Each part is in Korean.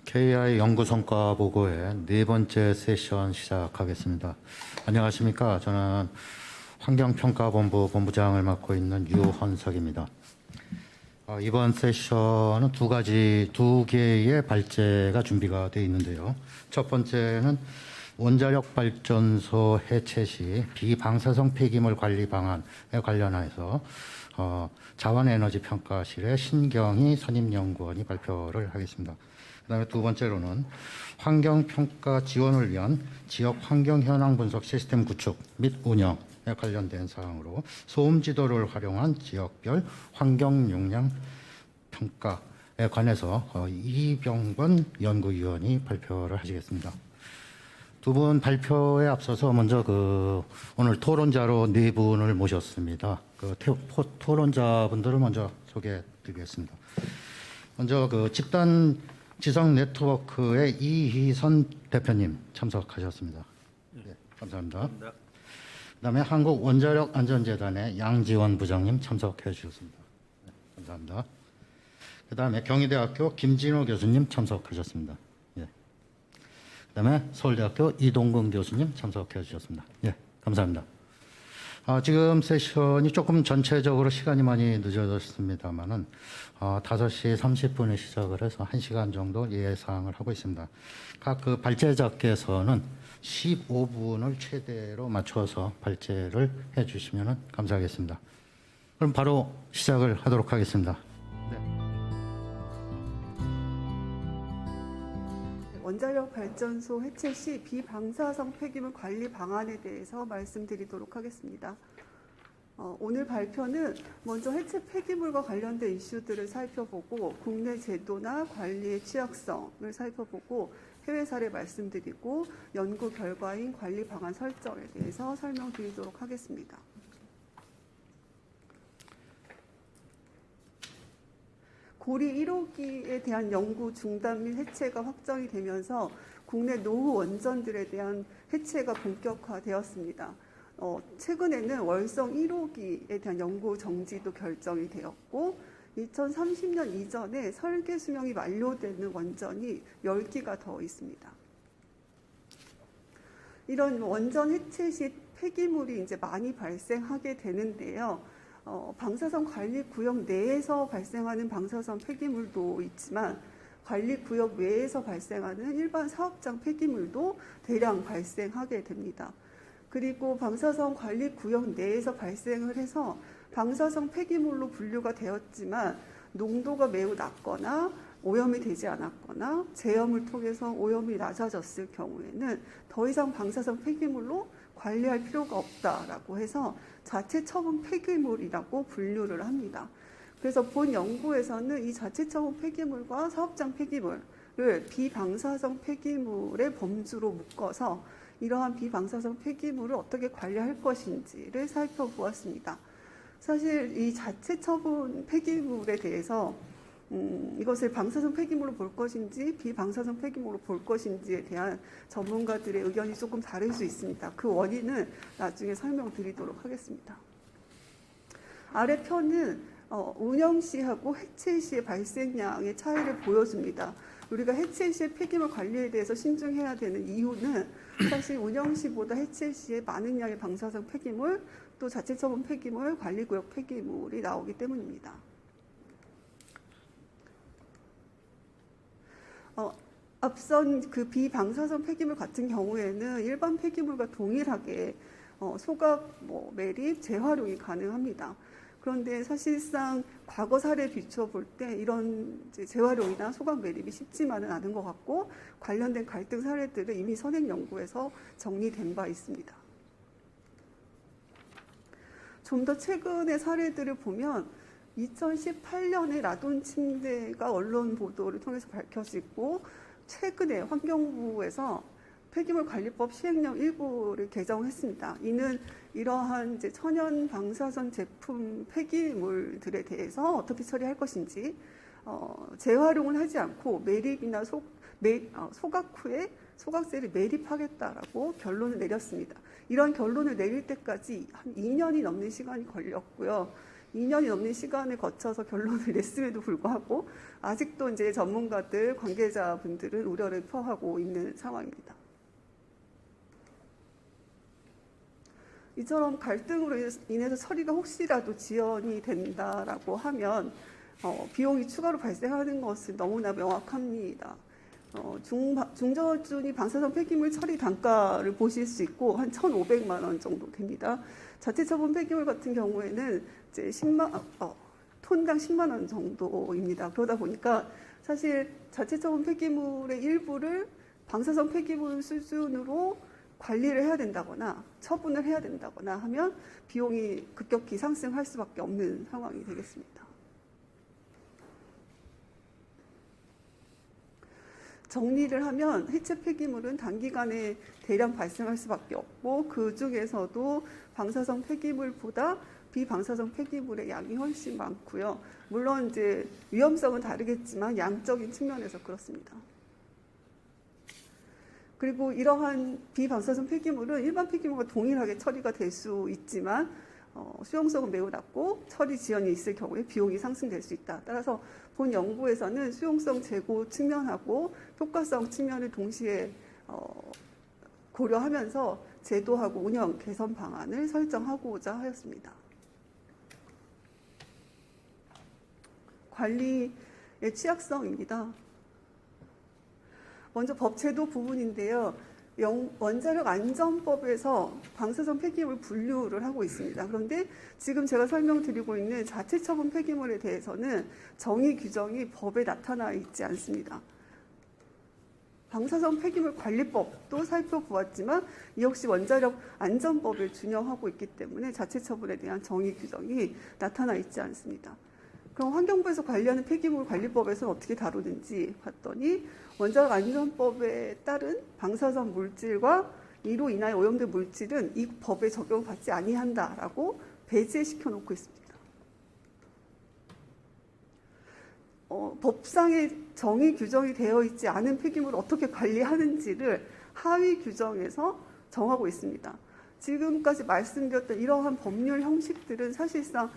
KI 연구 성과 보고의 네 번째 세션 시작하겠습니다. 안녕하십니까. 저는 환경평가본부 본부장을 맡고 있는 유헌석입니다. 이번 세션은 두 개의 발제가 준비가 되어 있는데요. 첫 번째는 원자력 발전소 해체 시 비방사성 폐기물 관리 방안에 관련해서 자원에너지 평가실의 신경희 선임연구원이 발표를 하겠습니다. 그다음에 두 번째로는 환경평가 지원을 위한 지역 환경 현황 분석 시스템 구축 및 운영에 관련된 사항으로 소음 지도를 활용한 지역별 환경 용량 평가에 관해서 이병건 연구위원이 발표를 하시겠습니다. 두 분 발표에 앞서서 먼저 오늘 토론자로 네 분을 모셨습니다. 토론자분들을 먼저 소개해드리겠습니다. 먼저 집단 지성 네트워크의 이희선 대표님 참석하셨습니다. 네, 감사합니다. 그다음에 한국원자력안전재단의 양지원 부장님 참석해 주셨습니다. 네, 감사합니다. 그다음에 경희대학교 김진호 교수님 참석하셨습니다. 예. 그다음에 서울대학교 이동근 교수님 참석해 주셨습니다. 예, 감사합니다. 지금 세션이 조금 전체적으로 시간이 많이 늦어졌습니다만은 5시 30분에 시작을 해서 1시간 정도 예상을 하고 있습니다. 각 발제자께서는 15분을 최대로 맞춰서 발제를 해 주시면 감사하겠습니다. 그럼 바로 시작을 하도록 하겠습니다. 원자력 발전소 해체 시 비방사성 폐기물 관리 방안에 대해서 말씀드리도록 하겠습니다. 오늘 발표는 먼저 해체 폐기물과 관련된 이슈들을 살펴보고 국내 제도나 관리의 취약성을 살펴보고 해외 사례 말씀드리고 연구 결과인 관리 방안 설정에 대해서 설명드리도록 하겠습니다. 고리 1호기에 대한 연구 중단 및 해체가 확정이 되면서 국내 노후 원전들에 대한 해체가 본격화되었습니다. 최근에는 월성 1호기에 대한 연구 정지도 결정이 되었고 2030년 이전에 설계 수명이 만료되는 원전이 10기가 더 있습니다. 이런 원전 해체 시 폐기물이 이제 많이 발생하게 되는데요. 방사선 관리 구역 내에서 발생하는 방사선 폐기물도 있지만 관리 구역 외에서 발생하는 일반 사업장 폐기물도 대량 발생하게 됩니다. 그리고 방사선 관리 구역 내에서 발생을 해서 방사선 폐기물로 분류가 되었지만 농도가 매우 낮거나 오염이 되지 않았거나 제염을 통해서 오염이 낮아졌을 경우에는 더 이상 방사선 폐기물로 관리할 필요가 없다라고 해서 자체 처분 폐기물이라고 분류를 합니다. 그래서 본 연구에서는 이 자체 처분 폐기물과 사업장 폐기물을 비방사성 폐기물의 범주로 묶어서 이러한 비방사성 폐기물을 어떻게 관리할 것인지를 살펴보았습니다. 사실 이 자체 처분 폐기물에 대해서 이것을 방사선 폐기물로 볼 것인지 비방사선 폐기물로 볼 것인지에 대한 전문가들의 의견이 조금 다를 수 있습니다. 그 원인은 나중에 설명드리도록 하겠습니다. 아래 편은 운영 시하고 해체 시의 발생량의 차이를 보여줍니다. 우리가 해체 시의 폐기물 관리에 대해서 신중해야 되는 이유는 사실 운영 시보다 해체 시에 많은 양의 방사선 폐기물, 또 자체 처분 폐기물, 관리구역 폐기물이 나오기 때문입니다. 앞선 비방사선 폐기물 같은 경우에는 일반 폐기물과 동일하게 소각, 매립, 재활용이 가능합니다. 그런데 사실상 과거 사례에 비춰볼 때 이런 재활용이나 소각 매립이 쉽지만은 않은 것 같고 관련된 갈등 사례들은 이미 선행 연구에서 정리된 바 있습니다. 좀 더 최근의 사례들을 보면 2018년에 라돈 침대가 언론 보도를 통해서 밝혀지고 최근에 환경부에서 폐기물 관리법 시행령 일부를 개정했습니다. 이는 이러한 천연 방사선 제품 폐기물들에 대해서 어떻게 처리할 것인지 재활용을 하지 않고 매립이나 소각 후에 소각세를 매립하겠다라고 결론을 내렸습니다. 이런 결론을 내릴 때까지 한 2년이 넘는 시간이 걸렸고요. 2년이 넘는 시간을 거쳐서 결론을 냈음에도 불구하고 아직도 이제 전문가들, 관계자분들은 우려를 표하고 있는 상황입니다. 이처럼 갈등으로 인해서 처리가 혹시라도 지연이 된다라고 하면 비용이 추가로 발생하는 것은 너무나 명확합니다. 중저준위 방사선 폐기물 처리 단가를 보실 수 있고 한 1,500만 원 정도 됩니다. 자체 처분 폐기물 같은 경우에는 이제 톤당 10만 원 정도입니다. 그러다 보니까 사실 자체 처분 폐기물의 일부를 방사선 폐기물 수준으로 관리를 해야 된다거나 처분을 해야 된다거나 하면 비용이 급격히 상승할 수밖에 없는 상황이 되겠습니다. 정리를 하면 해체 폐기물은 단기간에 대량 발생할 수밖에 없고 그 중에서도 방사선 폐기물보다 비방사선 폐기물의 양이 훨씬 많고요. 물론 이제 위험성은 다르겠지만 양적인 측면에서 그렇습니다. 그리고 이러한 비방사선 폐기물은 일반 폐기물과 동일하게 처리가 될 수 있지만 수용성은 매우 낮고 처리 지연이 있을 경우에 비용이 상승될 수 있다. 따라서 본 연구에서는 수용성 제고 측면하고 효과성 측면을 동시에 고려하면서 제도하고 운영 개선 방안을 설정하고자 하였습니다. 관리의 취약성입니다. 먼저 법제도 부분인데요. 원자력 안전법에서 방사선 폐기물 분류를 하고 있습니다. 그런데 지금 제가 설명드리고 있는 자체 처분 폐기물에 대해서는 정의 규정이 법에 나타나 있지 않습니다. 방사선 폐기물 관리법도 살펴보았지만 이 역시 원자력 안전법을 준용하고 있기 때문에 자체 처분에 대한 정의 규정이 나타나 있지 않습니다. 그럼 환경부에서 관리하는 폐기물 관리법에서는 어떻게 다루는지 봤더니 원자력 안전법에 따른 방사선 물질과 이로 인하여 오염된 물질은 이 법에 적용받지 아니한다라고 배제시켜 놓고 있습니다. 법상에 정의 규정이 되어 있지 않은 폐기물을 어떻게 관리하는지를 하위 규정에서 정하고 있습니다. 지금까지 말씀드렸던 이러한 법률 형식들은 사실상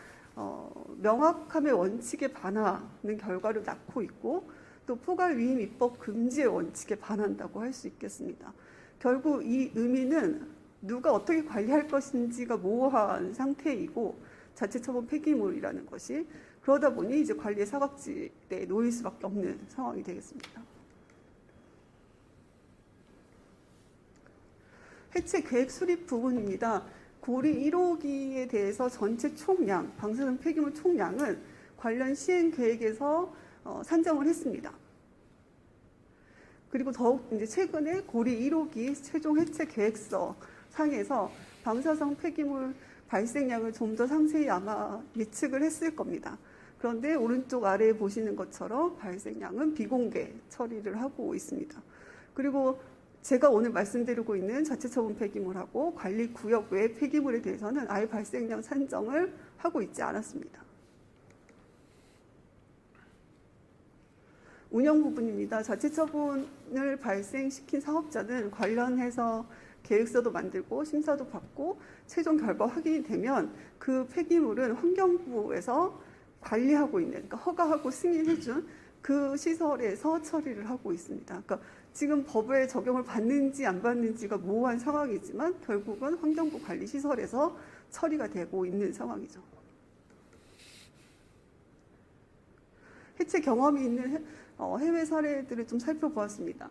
명확함의 원칙에 반하는 결과를 낳고 있고 또 포괄 위임 입법 금지의 원칙에 반한다고 할 수 있겠습니다. 결국 이 의미는 누가 어떻게 관리할 것인지가 모호한 상태이고 자체 처분 폐기물이라는 것이 그러다 보니 이제 관리의 사각지대에 놓일 수밖에 없는 상황이 되겠습니다. 해체 계획 수립 부분입니다. 고리 1호기에 대해서 전체 총량, 방사선 폐기물 총량은 관련 시행 계획에서 산정을 했습니다. 그리고 더욱 이제 최근에 고리 1호기 최종 해체 계획서 상에서 방사선 폐기물 발생량을 좀 더 상세히 아마 예측을 했을 겁니다. 그런데 오른쪽 아래에 보시는 것처럼 발생량은 비공개 처리를 하고 있습니다. 그리고 제가 오늘 말씀드리고 있는 자체 처분 폐기물하고 관리 구역 외 폐기물에 대해서는 아예 발생량 산정을 하고 있지 않았습니다. 운영 부분입니다. 자체 처분을 발생시킨 사업자는 관련해서 계획서도 만들고 심사도 받고 최종 결과 확인이 되면 그 폐기물은 환경부에서 관리하고 있는, 그러니까 허가하고 승인해준 그 시설에서 처리를 하고 있습니다. 그러니까 지금 법에 적용을 받는지 안 받는지가 모호한 상황이지만 결국은 환경부 관리 시설에서 처리가 되고 있는 상황이죠. 해체 경험이 있는 해외 사례들을 좀 살펴보았습니다.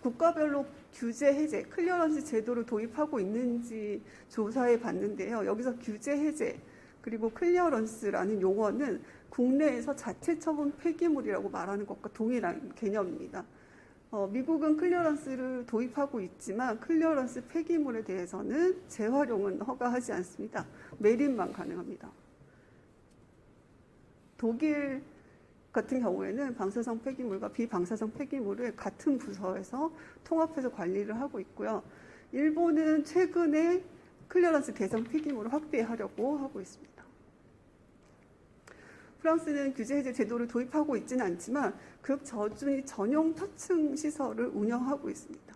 국가별로 규제 해제, 클리어런스 제도를 도입하고 있는지 조사해 봤는데요. 여기서 규제 해제 그리고 클리어런스라는 용어는 국내에서 자체 처분 폐기물이라고 말하는 것과 동일한 개념입니다. 미국은 클리어런스를 도입하고 있지만 클리어런스 폐기물에 대해서는 재활용은 허가하지 않습니다. 매립만 가능합니다. 독일 같은 경우에는 방사성 폐기물과 비방사성 폐기물을 같은 부서에서 통합해서 관리를 하고 있고요. 일본은 최근에 클리어런스 대상 폐기물을 확대하려고 하고 있습니다. 프랑스는 규제 해제 제도를 도입하고 있지는 않지만 극저준위 전용 터층 시설을 운영하고 있습니다.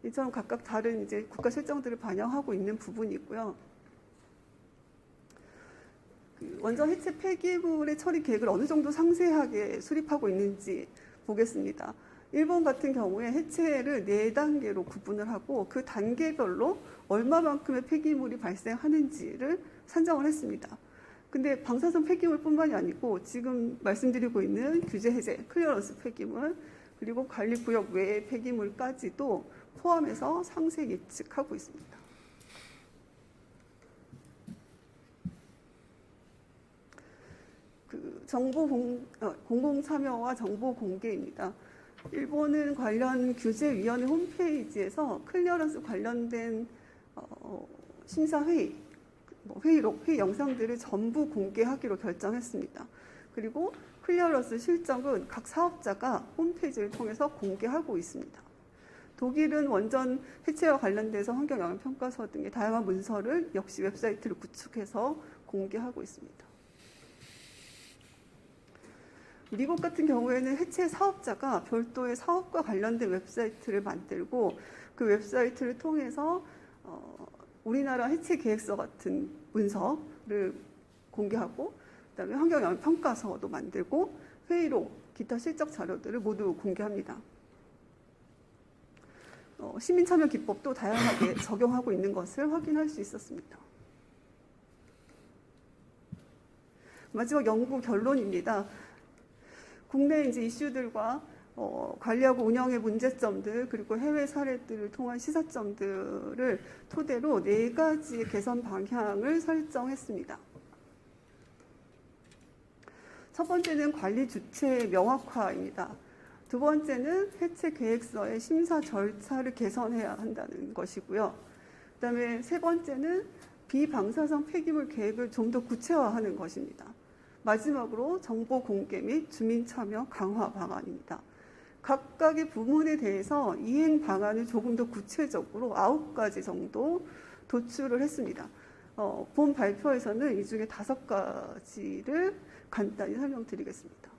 이처럼 각각 다른 이제 국가 실정들을 반영하고 있는 부분이고요. 원전 해체 폐기물의 처리 계획을 어느 정도 상세하게 수립하고 있는지 보겠습니다. 일본 같은 경우에 해체를 4단계로 구분을 하고 그 단계별로 얼마만큼의 폐기물이 발생하는지를 산정을 했습니다. 근데 방사선 폐기물뿐만이 아니고 지금 말씀드리고 있는 규제 해제, 클리어런스 폐기물, 그리고 관리구역 외의 폐기물까지도 포함해서 상세 예측하고 있습니다. 공공 참여와 정보 공개입니다. 일본은 관련 규제위원회 홈페이지에서 클리어런스 관련된 심사회의, 회의록, 회의 영상들을 전부 공개하기로 결정했습니다. 그리고 클리어런스 실적은 각 사업자가 홈페이지를 통해서 공개하고 있습니다. 독일은 원전 해체와 관련돼서 환경영향평가서 등의 다양한 문서를 역시 웹사이트를 구축해서 공개하고 있습니다. 미국 같은 경우에는 해체 사업자가 별도의 사업과 관련된 웹사이트를 만들고 그 웹사이트를 통해서 우리나라 해체 계획서 같은 문서를 공개하고 그다음에 환경영향평가서도 만들고 회의록, 기타 실적 자료들을 모두 공개합니다. 시민참여 기법도 다양하게 적용하고 있는 것을 확인할 수 있었습니다. 마지막 연구 결론입니다. 국내 이제 이슈들과 관리하고 운영의 문제점들 그리고 해외 사례들을 통한 시사점들을 토대로 4가지의 개선 방향을 설정했습니다. 첫 번째는 관리 주체 명확화입니다. 두 번째는 해체 계획서의 심사 절차를 개선해야 한다는 것이고요. 그다음에 세 번째는 비방사성 폐기물 계획을 좀 더 구체화하는 것입니다. 마지막으로 정보 공개 및 주민 참여 강화 방안입니다. 각각의 부문에 대해서 이행 방안을 조금 더 구체적으로 9가지 정도 도출을 했습니다. 본 발표에서는 이 중에 5가지를 간단히 설명드리겠습니다.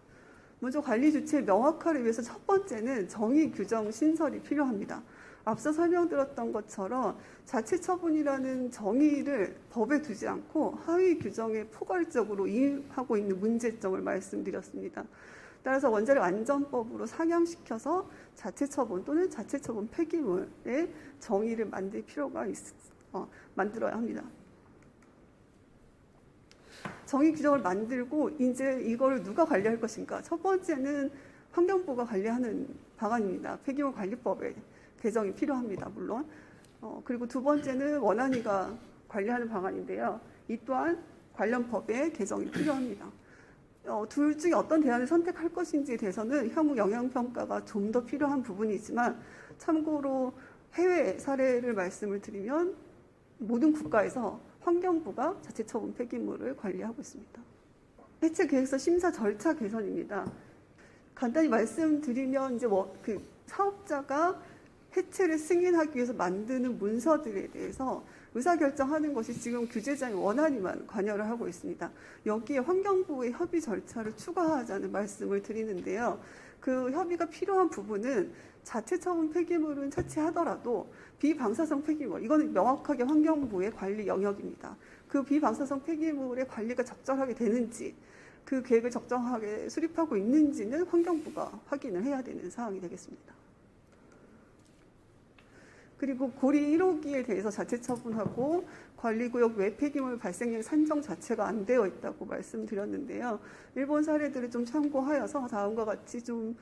먼저 관리 주체 명확화를 위해서 첫 번째는 정의 규정 신설이 필요합니다. 앞서 설명드렸던 것처럼 자체 처분이라는 정의를 법에 두지 않고 하위 규정에 포괄적으로 이용하고 있는 문제점을 말씀드렸습니다. 따라서 원자력 안전법으로 상향시켜서 자체 처분 또는 자체 처분 폐기물의 정의를 만들어야 합니다. 정의 규정을 만들고 이제 이거를 누가 관리할 것인가? 첫 번째는 환경부가 관리하는 방안입니다. 폐기물 관리법에 개정이 필요합니다. 물론. 그리고 두 번째는 원안위가 관리하는 방안인데요. 이 또한 관련 법의 개정이 필요합니다. 둘 중에 어떤 대안을 선택할 것인지에 대해서는 향후 영향평가가 좀 더 필요한 부분이지만 참고로 해외 사례를 말씀을 드리면 모든 국가에서 환경부가 자체 처분 폐기물을 관리하고 있습니다. 해체 계획서 심사 절차 개선입니다. 간단히 말씀드리면 이제 사업자가 해체를 승인하기 위해서 만드는 문서들에 대해서 의사결정하는 것이 지금 규제자의 원안위만 관여를 하고 있습니다. 여기에 환경부의 협의 절차를 추가하자는 말씀을 드리는데요. 그 협의가 필요한 부분은 자체 처분 폐기물은 차치하더라도 비방사성 폐기물, 이거는 명확하게 환경부의 관리 영역입니다. 그 비방사성 폐기물의 관리가 적절하게 되는지, 그 계획을 적정하게 수립하고 있는지는 환경부가 확인을 해야 되는 사항이 되겠습니다. 그리고 고리 1호기에 대해서 자체 처분하고 관리구역 외 폐기물 발생량 산정 자체가 안 되어 있다고 말씀드렸는데요. 일본 사례들을 좀 참고하여서 다음과 같이 좀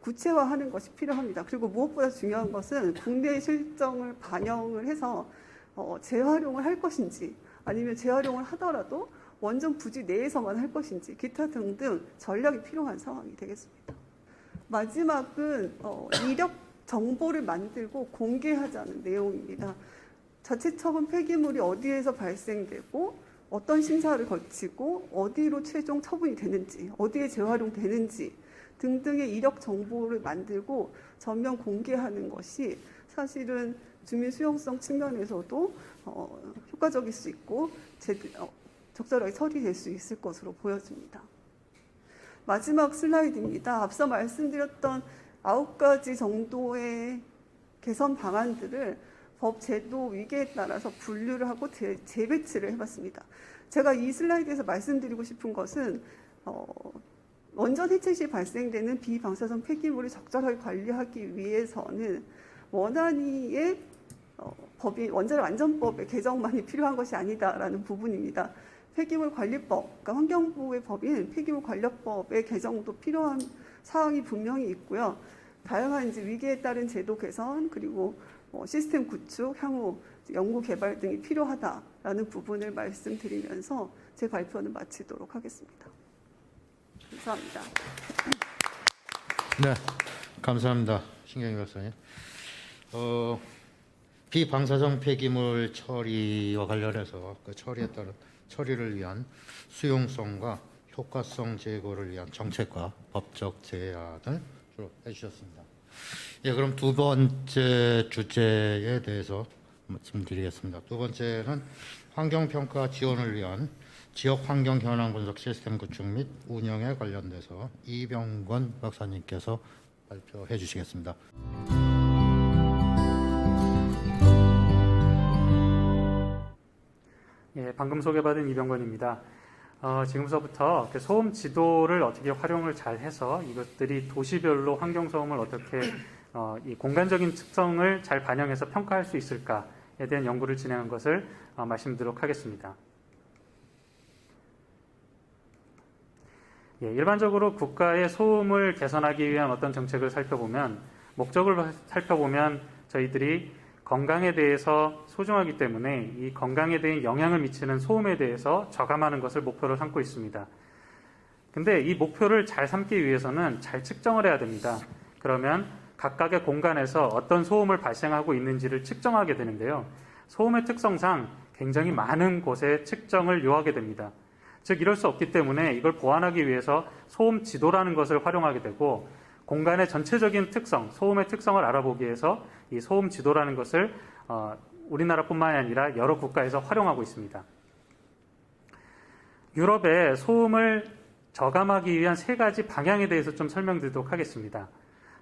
구체화하는 것이 필요합니다. 그리고 무엇보다 중요한 것은 국내 실정을 반영을 해서 재활용을 할 것인지 아니면 재활용을 하더라도 원전 부지 내에서만 할 것인지 기타 등등 전략이 필요한 상황이 되겠습니다. 마지막은 이력 정보를 만들고 공개하자는 내용입니다. 자체 처분 폐기물이 어디에서 발생되고 어떤 심사를 거치고 어디로 최종 처분이 되는지 어디에 재활용되는지 등등의 이력 정보를 만들고 전면 공개하는 것이 사실은 주민 수용성 측면에서도 효과적일 수 있고 적절하게 처리될 수 있을 것으로 보여집니다. 마지막 슬라이드입니다. 앞서 말씀드렸던 9가지 정도의 개선 방안들을 법 제도 위계에 따라서 분류를 하고 재배치를 해봤습니다. 제가 이 슬라이드에서 말씀드리고 싶은 것은 원전 해체 시 발생되는 비방사성 폐기물을 적절하게 관리하기 위해서는 원안위의 원자력 안전법의 개정만이 필요한 것이 아니다라는 부분입니다. 폐기물 관리법, 그러니까 환경부의 법인 폐기물 관리법의 개정도 필요한 사항이 분명히 있고요. 다양한 이제 위기에 따른 제도 개선 그리고 시스템 구축, 향후 연구 개발 등이 필요하다라는 부분을 말씀드리면서 제 발표는 마치도록 하겠습니다. 감사합니다. 네, 감사합니다. 신경희 박사님. 비방사성 폐기물 처리와 관련해서 그 처리에 따른 처리를 위한 수용성과 효과성 제고를 위한 정책과 법적 제안을 주로 해주셨습니다. 예, 그럼 두 번째 주제에 대해서 말씀드리겠습니다. 두 번째는 환경평가 지원을 위한 지역 환경 현황 분석 시스템 구축 및 운영에 관련돼서 이병권 박사님께서 발표해 주시겠습니다. 예, 방금 소개받은 이병건입니다. 지금서부터 소음 지도를 어떻게 활용을 잘 해서 이것들이 도시별로 환경소음을 어떻게 이 공간적인 특성을 잘 반영해서 평가할 수 있을까에 대한 연구를 진행한 것을 말씀드리도록 하겠습니다. 예, 일반적으로 국가의 소음을 개선하기 위한 어떤 정책을 살펴보면 목적을 살펴보면 저희들이 건강에 대해서 소중하기 때문에 이 건강에 대한 영향을 미치는 소음에 대해서 저감하는 것을 목표로 삼고 있습니다. 근데 이 목표를 잘 삼기 위해서는 잘 측정을 해야 됩니다. 그러면 각각의 공간에서 어떤 소음을 발생하고 있는지를 측정하게 되는데요. 소음의 특성상 굉장히 많은 곳에 측정을 요하게 됩니다. 즉 이럴 수 없기 때문에 이걸 보완하기 위해서 소음 지도라는 것을 활용하게 되고 공간의 전체적인 특성, 소음의 특성을 알아보기 위해서 이 소음 지도라는 것을 우리나라뿐만이 아니라 여러 국가에서 활용하고 있습니다. 유럽의 소음을 저감하기 위한 세 가지 방향에 대해서 좀 설명드리도록 하겠습니다.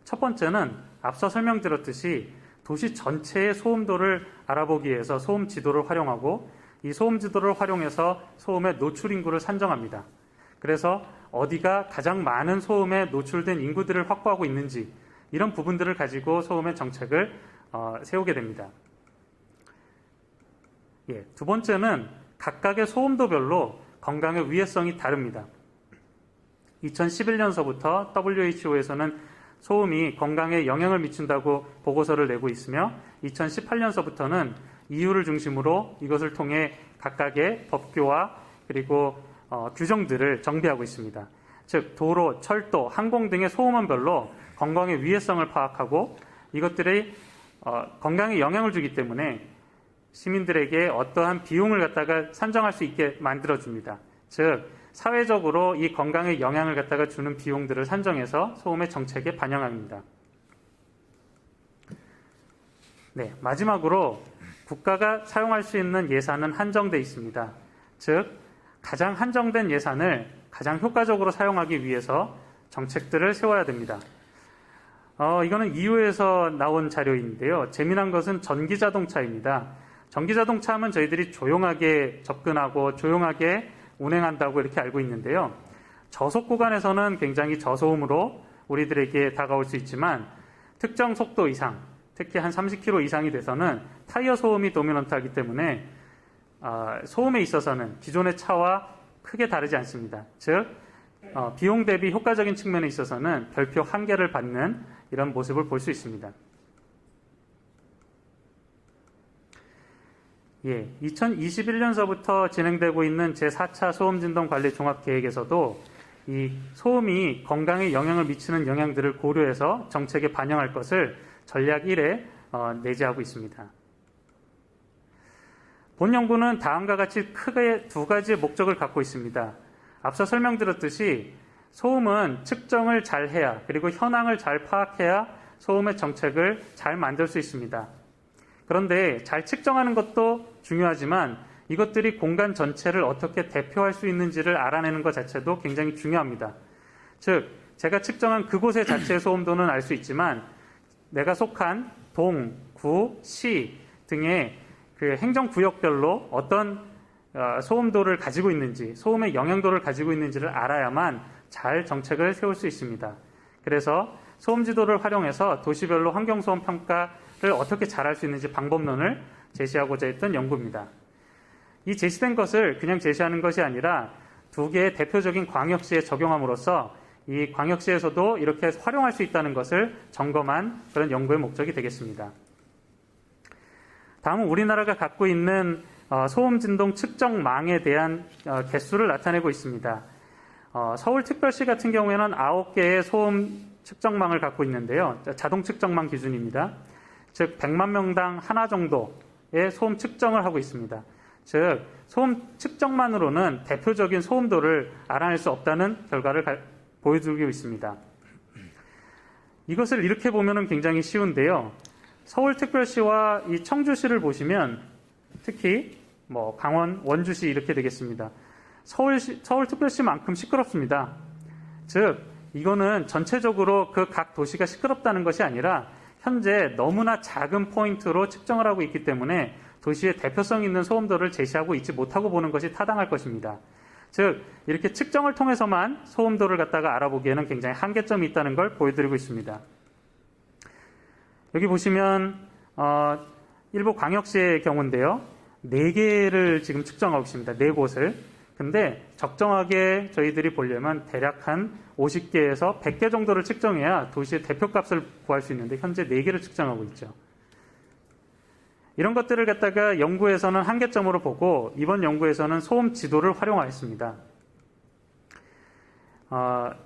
첫 번째는 앞서 설명드렸듯이 도시 전체의 소음도를 알아보기 위해서 소음 지도를 활용하고 이 소음 지도를 활용해서 소음의 노출 인구를 산정합니다. 그래서 어디가 가장 많은 소음에 노출된 인구들을 확보하고 있는지 이런 부분들을 가지고 소음의 정책을 세우게 됩니다. 예, 두 번째는 각각의 소음도별로 건강의 위해성이 다릅니다. 2011년서부터 WHO에서는 소음이 건강에 영향을 미친다고 보고서를 내고 있으며 2018년서부터는 EU를 중심으로 이것을 통해 각각의 법규와 그리고 규정들을 정비하고 있습니다. 즉 도로, 철도, 항공 등의 소음원별로 건강의 위해성을 파악하고 이것들이 건강에 영향을 주기 때문에 시민들에게 어떠한 비용을 갖다가 산정할 수 있게 만들어줍니다. 즉 사회적으로 이 건강에 영향을 갖다가 주는 비용들을 산정해서 소음의 정책에 반영합니다. 네, 마지막으로 국가가 사용할 수 있는 예산은 한정되어 있습니다. 즉 가장 한정된 예산을 가장 효과적으로 사용하기 위해서 정책들을 세워야 됩니다. 이거는 EU에서 나온 자료인데요. 재미난 것은 전기자동차입니다. 전기자동차 하면 저희들이 조용하게 접근하고 조용하게 운행한다고 이렇게 알고 있는데요. 저속 구간에서는 굉장히 저소음으로 우리들에게 다가올 수 있지만 특정 속도 이상, 특히 한 30km 이상이 돼서는 타이어 소음이 도미넌트하기 때문에 소음에 있어서는 기존의 차와 크게 다르지 않습니다. 즉 비용 대비 효과적인 측면에 있어서는 별표 1개를 받는 이런 모습을 볼 수 있습니다. 예, 2021년서부터 진행되고 있는 제4차 소음진동관리 종합계획에서도 이 소음이 건강에 영향을 미치는 영향들을 고려해서 정책에 반영할 것을 전략 1에 내재하고 있습니다. 본 연구는 다음과 같이 크게 두 가지의 목적을 갖고 있습니다. 앞서 설명드렸듯이 소음은 측정을 잘 해야 그리고 현황을 잘 파악해야 소음의 정책을 잘 만들 수 있습니다. 그런데 잘 측정하는 것도 중요하지만 이것들이 공간 전체를 어떻게 대표할 수 있는지를 알아내는 것 자체도 굉장히 중요합니다. 즉 제가 측정한 그곳의 자체의 소음도는 알 수 있지만 내가 속한 동, 구, 시 등의 그 행정구역별로 어떤 소음도를 가지고 있는지, 소음의 영향도를 가지고 있는지를 알아야만 잘 정책을 세울 수 있습니다. 그래서 소음지도를 활용해서 도시별로 환경소음 평가를 어떻게 잘할 수 있는지 방법론을 제시하고자 했던 연구입니다. 이 제시된 것을 그냥 제시하는 것이 아니라 두 개의 대표적인 광역시에 적용함으로써 이 광역시에서도 이렇게 활용할 수 있다는 것을 점검한 그런 연구의 목적이 되겠습니다. 다음은 우리나라가 갖고 있는 소음진동 측정망에 대한 개수를 나타내고 있습니다. 서울특별시 같은 경우에는 9개의 소음 측정망을 갖고 있는데요. 자동 측정망 기준입니다. 즉 100만 명당 하나 정도의 소음 측정을 하고 있습니다. 즉 소음 측정만으로는 대표적인 소음도를 알아낼 수 없다는 결과를 보여주고 있습니다. 이것을 이렇게 보면 굉장히 쉬운데요. 서울특별시와 이 청주시를 보시면 특히 강원, 원주시 이렇게 되겠습니다. 서울특별시만큼 시끄럽습니다. 즉 이거는 전체적으로 그 각 도시가 시끄럽다는 것이 아니라 현재 너무나 작은 포인트로 측정을 하고 있기 때문에 도시의 대표성 있는 소음도를 제시하고 있지 못하고 보는 것이 타당할 것입니다. 즉 이렇게 측정을 통해서만 소음도를 갖다가 알아보기에는 굉장히 한계점이 있다는 걸 보여드리고 있습니다. 여기 보시면 일부 광역시의 경우인데요. 4개를 지금 측정하고 있습니다. 4곳을. 근데 적정하게 저희들이 보려면 대략 한 50개에서 100개 정도를 측정해야 도시의 대표값을 구할 수 있는데 현재 4개를 측정하고 있죠. 이런 것들을 갖다가 연구에서는 한계점으로 보고 이번 연구에서는 소음 지도를 활용하였습니다.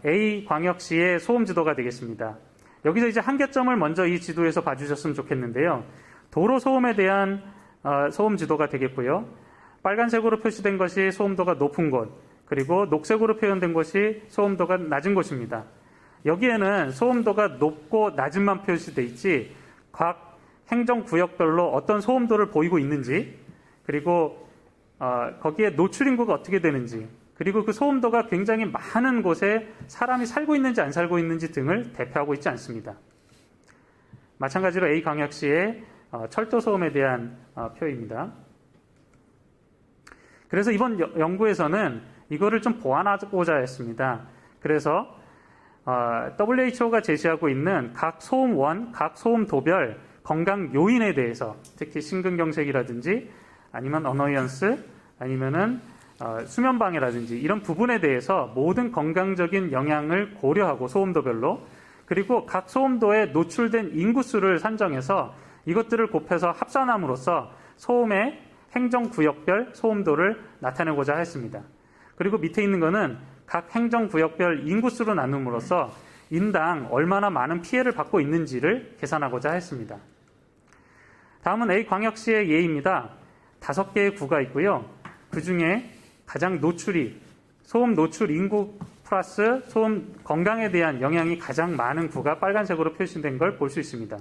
A 광역시의 소음 지도가 되겠습니다. 여기서 이제 한계점을 먼저 이 지도에서 봐주셨으면 좋겠는데요. 도로 소음에 대한 소음 지도가 되겠고요. 빨간색으로 표시된 것이 소음도가 높은 곳, 그리고 녹색으로 표현된 것이 소음도가 낮은 곳입니다. 여기에는 소음도가 높고 낮은만 표시되어 있지 각 행정구역별로 어떤 소음도를 보이고 있는지, 그리고 거기에 노출 인구가 어떻게 되는지, 그리고 그 소음도가 굉장히 많은 곳에 사람이 살고 있는지 안 살고 있는지 등을 대표하고 있지 않습니다. 마찬가지로 A광역시의 철도 소음에 대한 표입니다. 그래서 이번 연구에서는 이거를 좀 보완하고자 했습니다. 그래서 WHO가 제시하고 있는 각 소음원, 각 소음도별 건강 요인에 대해서, 특히 심근경색이라든지 아니면 어너이언스, 아니면은 수면방해라든지 이런 부분에 대해서 모든 건강적인 영향을 고려하고 소음도별로, 그리고 각 소음도에 노출된 인구수를 산정해서 이것들을 곱해서 합산함으로써 소음의 행정구역별 소음도를 나타내고자 했습니다. 그리고 밑에 있는 거는 각 행정구역별 인구수로 나눔으로써 인당 얼마나 많은 피해를 받고 있는지를 계산하고자 했습니다. 다음은 A광역시의 예입니다. 5개의 구가 있고요. 그 중에 가장 소음 노출 인구 플러스 소음 건강에 대한 영향이 가장 많은 구가 빨간색으로 표시된 걸 볼 수 있습니다.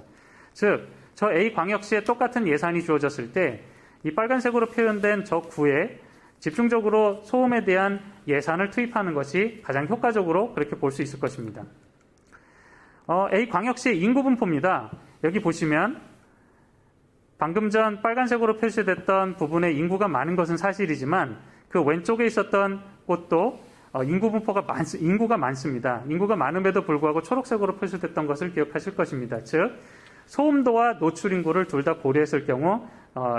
즉, 저 A광역시에 똑같은 예산이 주어졌을 때 이 빨간색으로 표현된 저 구에 집중적으로 소음에 대한 예산을 투입하는 것이 가장 효과적으로 그렇게 볼 수 있을 것입니다. A광역시의 인구 분포입니다. 여기 보시면 방금 전 빨간색으로 표시됐던 부분에 인구가 많은 것은 사실이지만 그 왼쪽에 있었던 곳도 인구가 많습니다. 인구가 많음에도 불구하고 초록색으로 표시됐던 것을 기억하실 것입니다. 즉 소음도와 노출 인구를 둘 다 고려했을 경우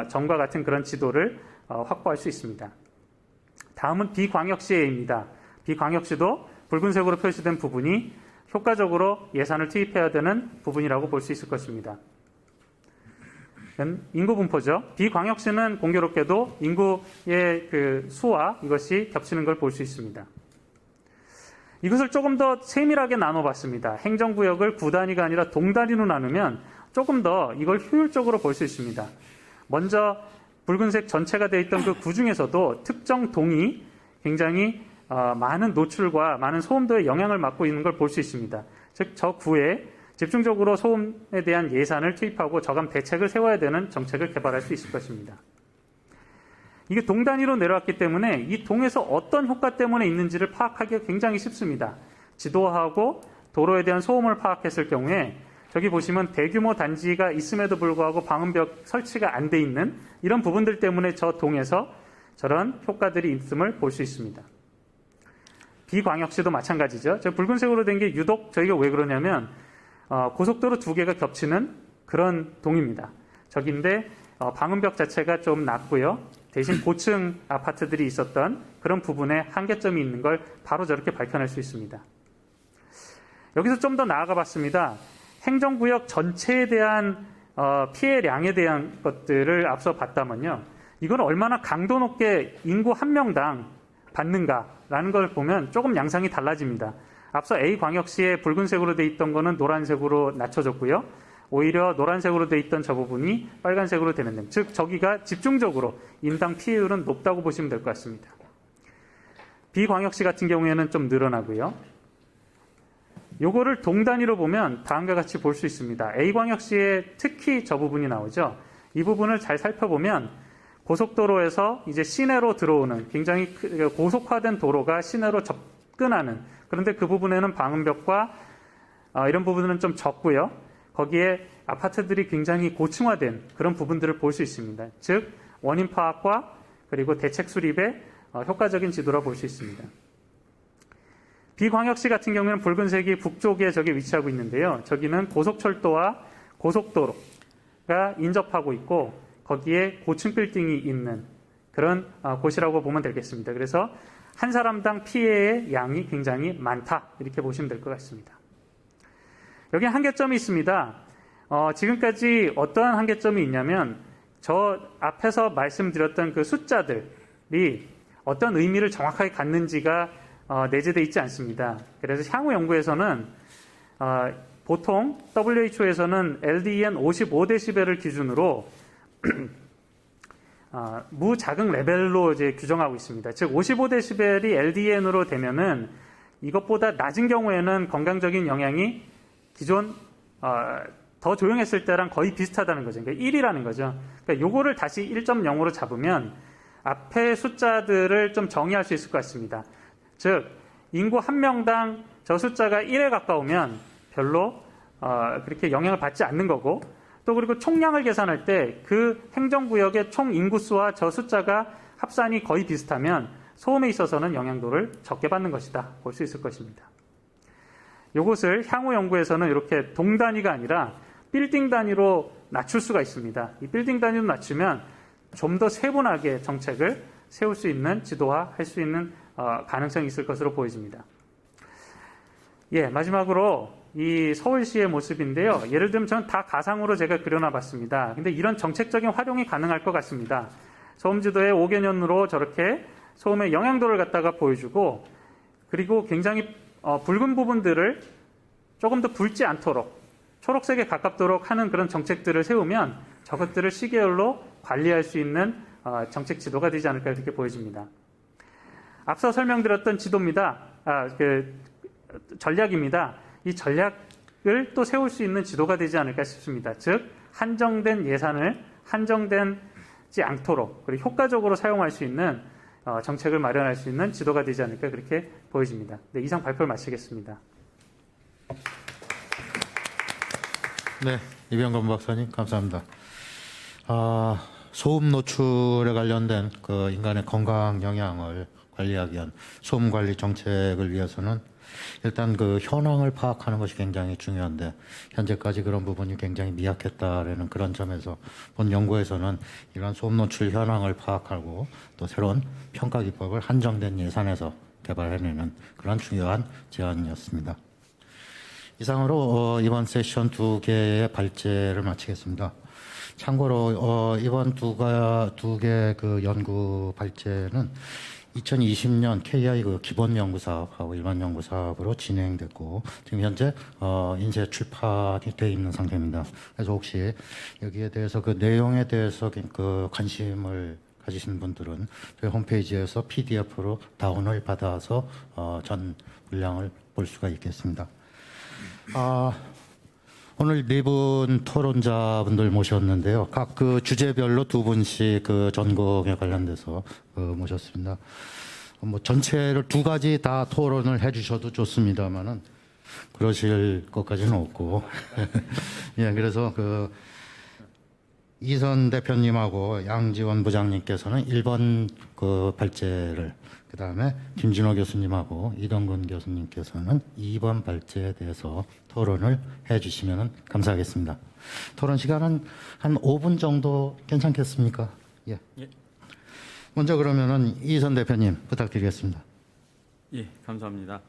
전과 같은 그런 지도를 확보할 수 있습니다. 다음은 B광역시입니다. B광역시도 붉은색으로 표시된 부분이 효과적으로 예산을 투입해야 되는 부분이라고 볼 수 있을 것입니다. 인구 분포죠. B광역시는 공교롭게도 인구의 그 수와 이것이 겹치는 걸 볼 수 있습니다. 이것을 조금 더 세밀하게 나눠봤습니다. 행정구역을 구 단위가 아니라 동 단위로 나누면 조금 더 이걸 효율적으로 볼 수 있습니다. 먼저 붉은색 전체가 되어 있던 그 구 중에서도 특정 동이 굉장히 많은 노출과 많은 소음도에 영향을 받고 있는 걸 볼 수 있습니다. 즉, 저 구에 집중적으로 소음에 대한 예산을 투입하고 저감 대책을 세워야 되는 정책을 개발할 수 있을 것입니다. 이게 동 단위로 내려왔기 때문에 이 동에서 어떤 효과 때문에 있는지를 파악하기가 굉장히 쉽습니다. 지도하고 도로에 대한 소음을 파악했을 경우에 저기 보시면 대규모 단지가 있음에도 불구하고 방음벽 설치가 안 돼 있는 이런 부분들 때문에 저 동에서 저런 효과들이 있음을 볼 수 있습니다. 비광역시도 마찬가지죠. 저 붉은색으로 된 게 유독 저희가 왜 그러냐면 고속도로 두 개가 겹치는 그런 동입니다. 저긴데 방음벽 자체가 좀 낮고요. 대신 고층 아파트들이 있었던 그런 부분에 한계점이 있는 걸 바로 저렇게 밝혀낼 수 있습니다. 여기서 좀 더 나아가 봤습니다. 행정구역 전체에 대한 피해량에 대한 것들을 앞서 봤다면요. 이건 얼마나 강도 높게 인구 한 명당 받는가라는 걸 보면 조금 양상이 달라집니다. 앞서 A광역시에 붉은색으로 돼 있던 거는 노란색으로 낮춰졌고요. 오히려 노란색으로 돼 있던 저 부분이 빨간색으로 되는 등, 즉 저기가 집중적으로 인당 피해율은 높다고 보시면 될 것 같습니다. B광역시 같은 경우에는 좀 늘어나고요. 요거를 동 단위로 보면 다음과 같이 볼 수 있습니다. A광역시에 특히 저 부분이 나오죠. 이 부분을 잘 살펴보면 고속도로에서 이제 시내로 들어오는 굉장히 고속화된 도로가 시내로 접근하는, 그런데 그 부분에는 방음벽과 이런 부분은 좀 적고요. 거기에 아파트들이 굉장히 고층화된 그런 부분들을 볼 수 있습니다. 즉 원인 파악과 그리고 대책 수립에 효과적인 지도라 볼 수 있습니다. 비광역시 같은 경우에는 붉은색이 북쪽에 저기 위치하고 있는데요. 저기는 고속철도와 고속도로가 인접하고 있고 거기에 고층 빌딩이 있는 그런 곳이라고 보면 되겠습니다. 그래서 한 사람당 피해의 양이 굉장히 많다 이렇게 보시면 될 것 같습니다. 여기 한계점이 있습니다. 지금까지 어떠한 한계점이 있냐면 저 앞에서 말씀드렸던 그 숫자들이 어떤 의미를 정확하게 갖는지가 내재되어 있지 않습니다. 그래서 향후 연구에서는 보통 WHO에서는 LDN 55dB를 기준으로 무자극 레벨로 이제 규정하고 있습니다. 즉 55dB이 LDN으로 되면은 이것보다 낮은 경우에는 건강적인 영향이 기존 더 조용했을 때랑 거의 비슷하다는 거죠. 그러니까 1이라는 거죠. 그러니까 요거를 다시 1.0으로 잡으면 앞에 숫자들을 좀 정의할 수 있을 것 같습니다. 즉 인구 한 명당 저 숫자가 1에 가까우면 별로 그렇게 영향을 받지 않는 거고, 또 그리고 총량을 계산할 때 그 행정구역의 총 인구수와 저 숫자가 합산이 거의 비슷하면 소음에 있어서는 영향도를 적게 받는 것이다 볼 수 있을 것입니다. 이것을 향후 연구에서는 이렇게 동 단위가 아니라 빌딩 단위로 낮출 수가 있습니다. 이 빌딩 단위로 낮추면 좀 더 세분하게 정책을 세울 수 있는, 지도화할 수 있는 가능성이 있을 것으로 보여집니다. 예, 마지막으로 이 서울시의 모습인데요. 예를 들면 저는 다 가상으로 제가 그려놔 봤습니다. 근데 이런 정책적인 활용이 가능할 것 같습니다. 소음지도의 5개년으로 저렇게 소음의 영향도를 갖다가 보여주고, 그리고 굉장히 붉은 부분들을 조금 더 붉지 않도록 초록색에 가깝도록 하는 그런 정책들을 세우면 저것들을 시계열로 관리할 수 있는 정책 지도가 되지 않을까 이렇게 보여집니다. 앞서 설명드렸던 지도입니다. 전략입니다. 이 전략을 또 세울 수 있는 지도가 되지 않을까 싶습니다. 즉 한정된 예산을 한정되지 않도록 그리고 효과적으로 사용할 수 있는 정책을 마련할 수 있는 지도가 되지 않을까 그렇게 보여집니다. 네, 이상 발표를 마치겠습니다. 네, 이병건 박사님 감사합니다. 소음 노출에 관련된 그 인간의 건강 영향을 관리하기 위한 소음 관리 정책을 위해서는 일단 그 현황을 파악하는 것이 굉장히 중요한데 현재까지 그런 부분이 굉장히 미약했다라는 그런 점에서 본 연구에서는 이러한 소음 노출 현황을 파악하고 또 새로운 평가 기법을 한정된 예산에서 개발해내는 그런 중요한 제안이었습니다. 이상으로 이번 세션 2개의 발제를 마치겠습니다. 참고로 이번 두 개 그 연구 발제는 2020년 KI 그 기본 연구 사업하고 일반 연구 사업으로 진행됐고 지금 현재 인쇄 출판이 돼 있는 상태입니다. 그래서 혹시 여기에 대해서 그 내용에 대해서 그 관심을 가지신 분들은 저희 홈페이지에서 PDF로 다운을 받아서 전 분량을 볼 수가 있겠습니다. 오늘 4분 토론자분들 모셨는데요. 각 그 주제별로 2분씩 그 전공에 관련돼서 모셨습니다. 뭐 전체를 2가지 다 토론을 해주셔도 좋습니다만은 그러실 것까지는 없고 예, 그래서 그 이선 대표님하고 양지원 부장님께서는 1번 그 발제를, 그 다음에 김진호 교수님하고 이동근 교수님께서는 2번 발제에 대해서 토론을 해주시면 감사하겠습니다. 토론 시간은 한 5분 정도 괜찮겠습니까? 예. 예. 먼저 그러면은 이선 대표님 부탁드리겠습니다. 예, 감사합니다.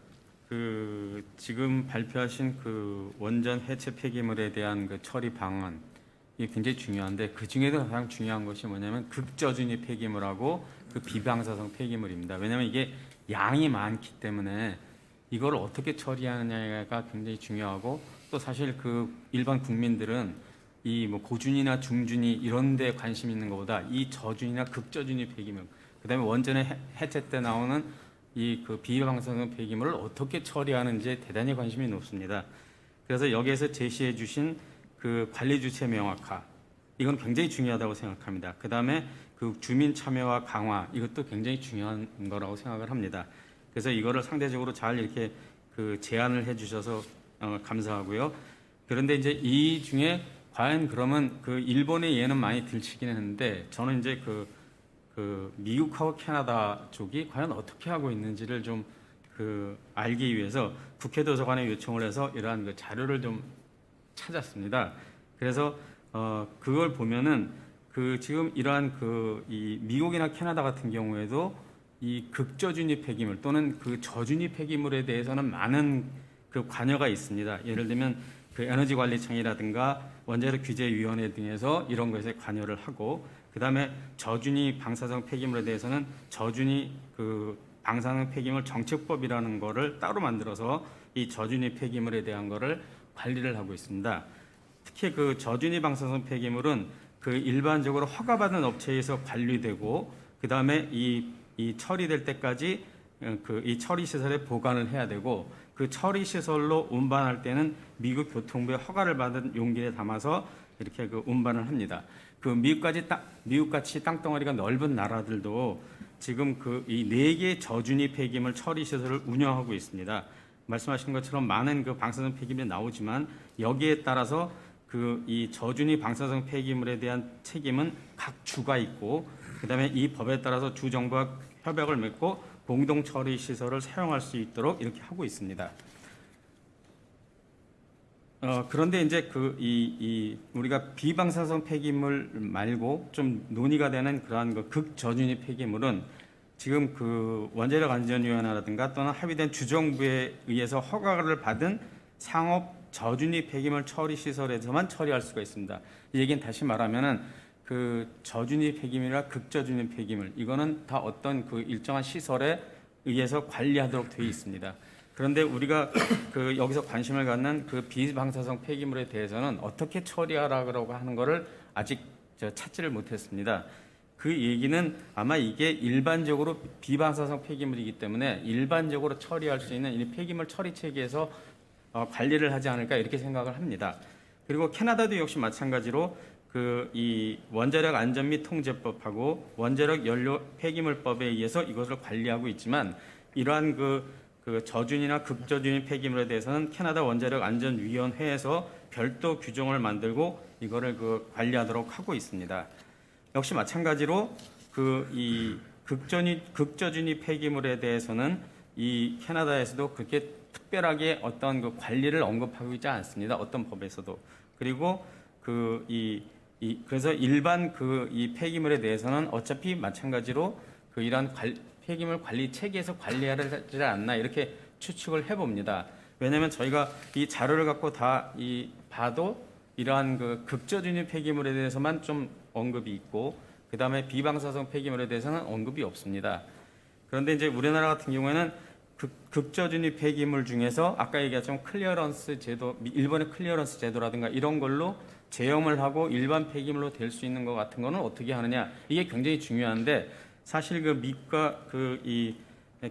그 지금 발표하신 그 원전 해체 폐기물에 대한 그 처리 방안, 이게 굉장히 중요한데 그 중에도 가장 중요한 것이 뭐냐면 극저준위 폐기물하고 그 비방사성 폐기물입니다. 왜냐하면 이게 양이 많기 때문에 이걸 어떻게 처리하느냐가 굉장히 중요하고, 또 사실 그 일반 국민들은 이 뭐 고준위나 중준위 이런 데 관심 있는 것보다 이 저준위나 극저준위 폐기물, 그다음에 원전의 해체 때 나오는 이 그 비방사성 폐기물을 어떻게 처리하는지에 대단히 관심이 높습니다. 그래서 여기에서 제시해 주신 그 관리 주체 명확화, 이건 굉장히 중요하다고 생각합니다. 그다음에 그 주민 참여와 강화, 이것도 굉장히 중요한 거라고 생각을 합니다. 그래서 이거를 상대적으로 잘 이렇게 그 제안을 해 주셔서 감사하고요. 그런데 이제 이 중에 과연 그러면 그 일본의 예는 많이 들치기는 했는데, 저는 이제 그 미국하고 캐나다 쪽이 과연 어떻게 하고 있는지를 좀 그 알기 위해서 국회 도서관에 요청을 해서 이러한 그 자료를 좀 찾았습니다. 그래서 그걸 보면은 그 지금 이러한 그 이 미국이나 캐나다 같은 경우에도 이 극저준위 폐기물 또는 그 저준위 폐기물에 대해서는 많은 그 관여가 있습니다. 예를 들면 그 에너지관리청이라든가 원자력 규제위원회 등에서 이런 것에 관여를 하고, 그 다음에 저준위 방사성 폐기물에 대해서는 저준위 그 방사능 폐기물 정책법이라는 거를 따로 만들어서 이 저준위 폐기물에 대한 거를 관리를 하고 있습니다. 특히 그 저준위 방사성 폐기물은 그 일반적으로 허가받은 업체에서 관리되고, 그 다음에 이 처리될 때까지 그 이 처리 시설에 보관을 해야 되고, 그 처리 시설로 운반할 때는 미국 교통부의 허가를 받은 용기에 담아서 이렇게 그 운반을 합니다. 그 미국같이 땅덩어리가 넓은 나라들도 지금 그 이 4개의 저준위 폐기물 처리 시설을 운영하고 있습니다. 말씀하신 것처럼 많은 그 방사성 폐기물이 나오지만 여기에 따라서 그 이 저준위 방사성 폐기물에 대한 책임은 각 주가 있고, 그다음에 이 법에 따라서 주 정부와 협약을 맺고 공동 처리 시설을 사용할 수 있도록 이렇게 하고 있습니다. 그런데 이제 우리가 비방사성 폐기물 말고 좀 논의가 되는 그러한 그 극저준위 폐기물은 지금 그 원자력 안전위원회라든가 또는 합의된 주정부에 의해서 허가를 받은 상업 저준위 폐기물 처리 시설에서만 처리할 수가 있습니다. 이 얘기는 다시 말하면은 그 저준위 폐기물이나 극저준위 폐기물, 이거는 다 어떤 그 일정한 시설에 의해서 관리하도록 되어 있습니다. 그런데 우리가 그 여기서 관심을 갖는 그 비방사성 폐기물에 대해서는 어떻게 처리하라고 하는 것을 아직 찾지를 못했습니다. 그 얘기는 아마 이게 일반적으로 비방사성 폐기물이기 때문에 일반적으로 처리할 수 있는 이 폐기물 처리 체계에서 관리를 하지 않을까 이렇게 생각을 합니다. 그리고 캐나다도 역시 마찬가지로 그 이 원자력 안전 및 통제법하고 원자력 연료 폐기물법에 의해서 이것을 관리하고 있지만, 이러한 그 저준위나 극저준위 폐기물에 대해서는 캐나다 원자력 안전위원회에서 별도 규정을 만들고 이거를 그 관리하도록 하고 있습니다. 역시 마찬가지로 그 이 극저준위 폐기물에 대해서는 이 캐나다에서도 그렇게 특별하게 어떤 그 관리를 언급하고 있지 않습니다. 어떤 법에서도. 그리고 그래서 일반 이 폐기물에 대해서는 어차피 마찬가지로 이러한 폐기물 관리 체계에서 관리하지 않나 이렇게 추측을 해봅니다. 왜냐하면 저희가 이 자료를 갖고 다 봐도 이러한 그 극저준위 폐기물에 대해서만 좀 언급이 있고, 그 다음에 비방사성 폐기물에 대해서는 언급이 없습니다. 그런데 이제 우리나라 같은 경우에는 극저준위 폐기물 중에서 아까 얘기했던 클리어런스 제도, 일본의 클리어런스 제도라든가 이런 걸로 제염을 하고 일반 폐기물로 될 수 있는 것 같은 거는 어떻게 하느냐, 이게 굉장히 중요한데, 사실 그 미국과 이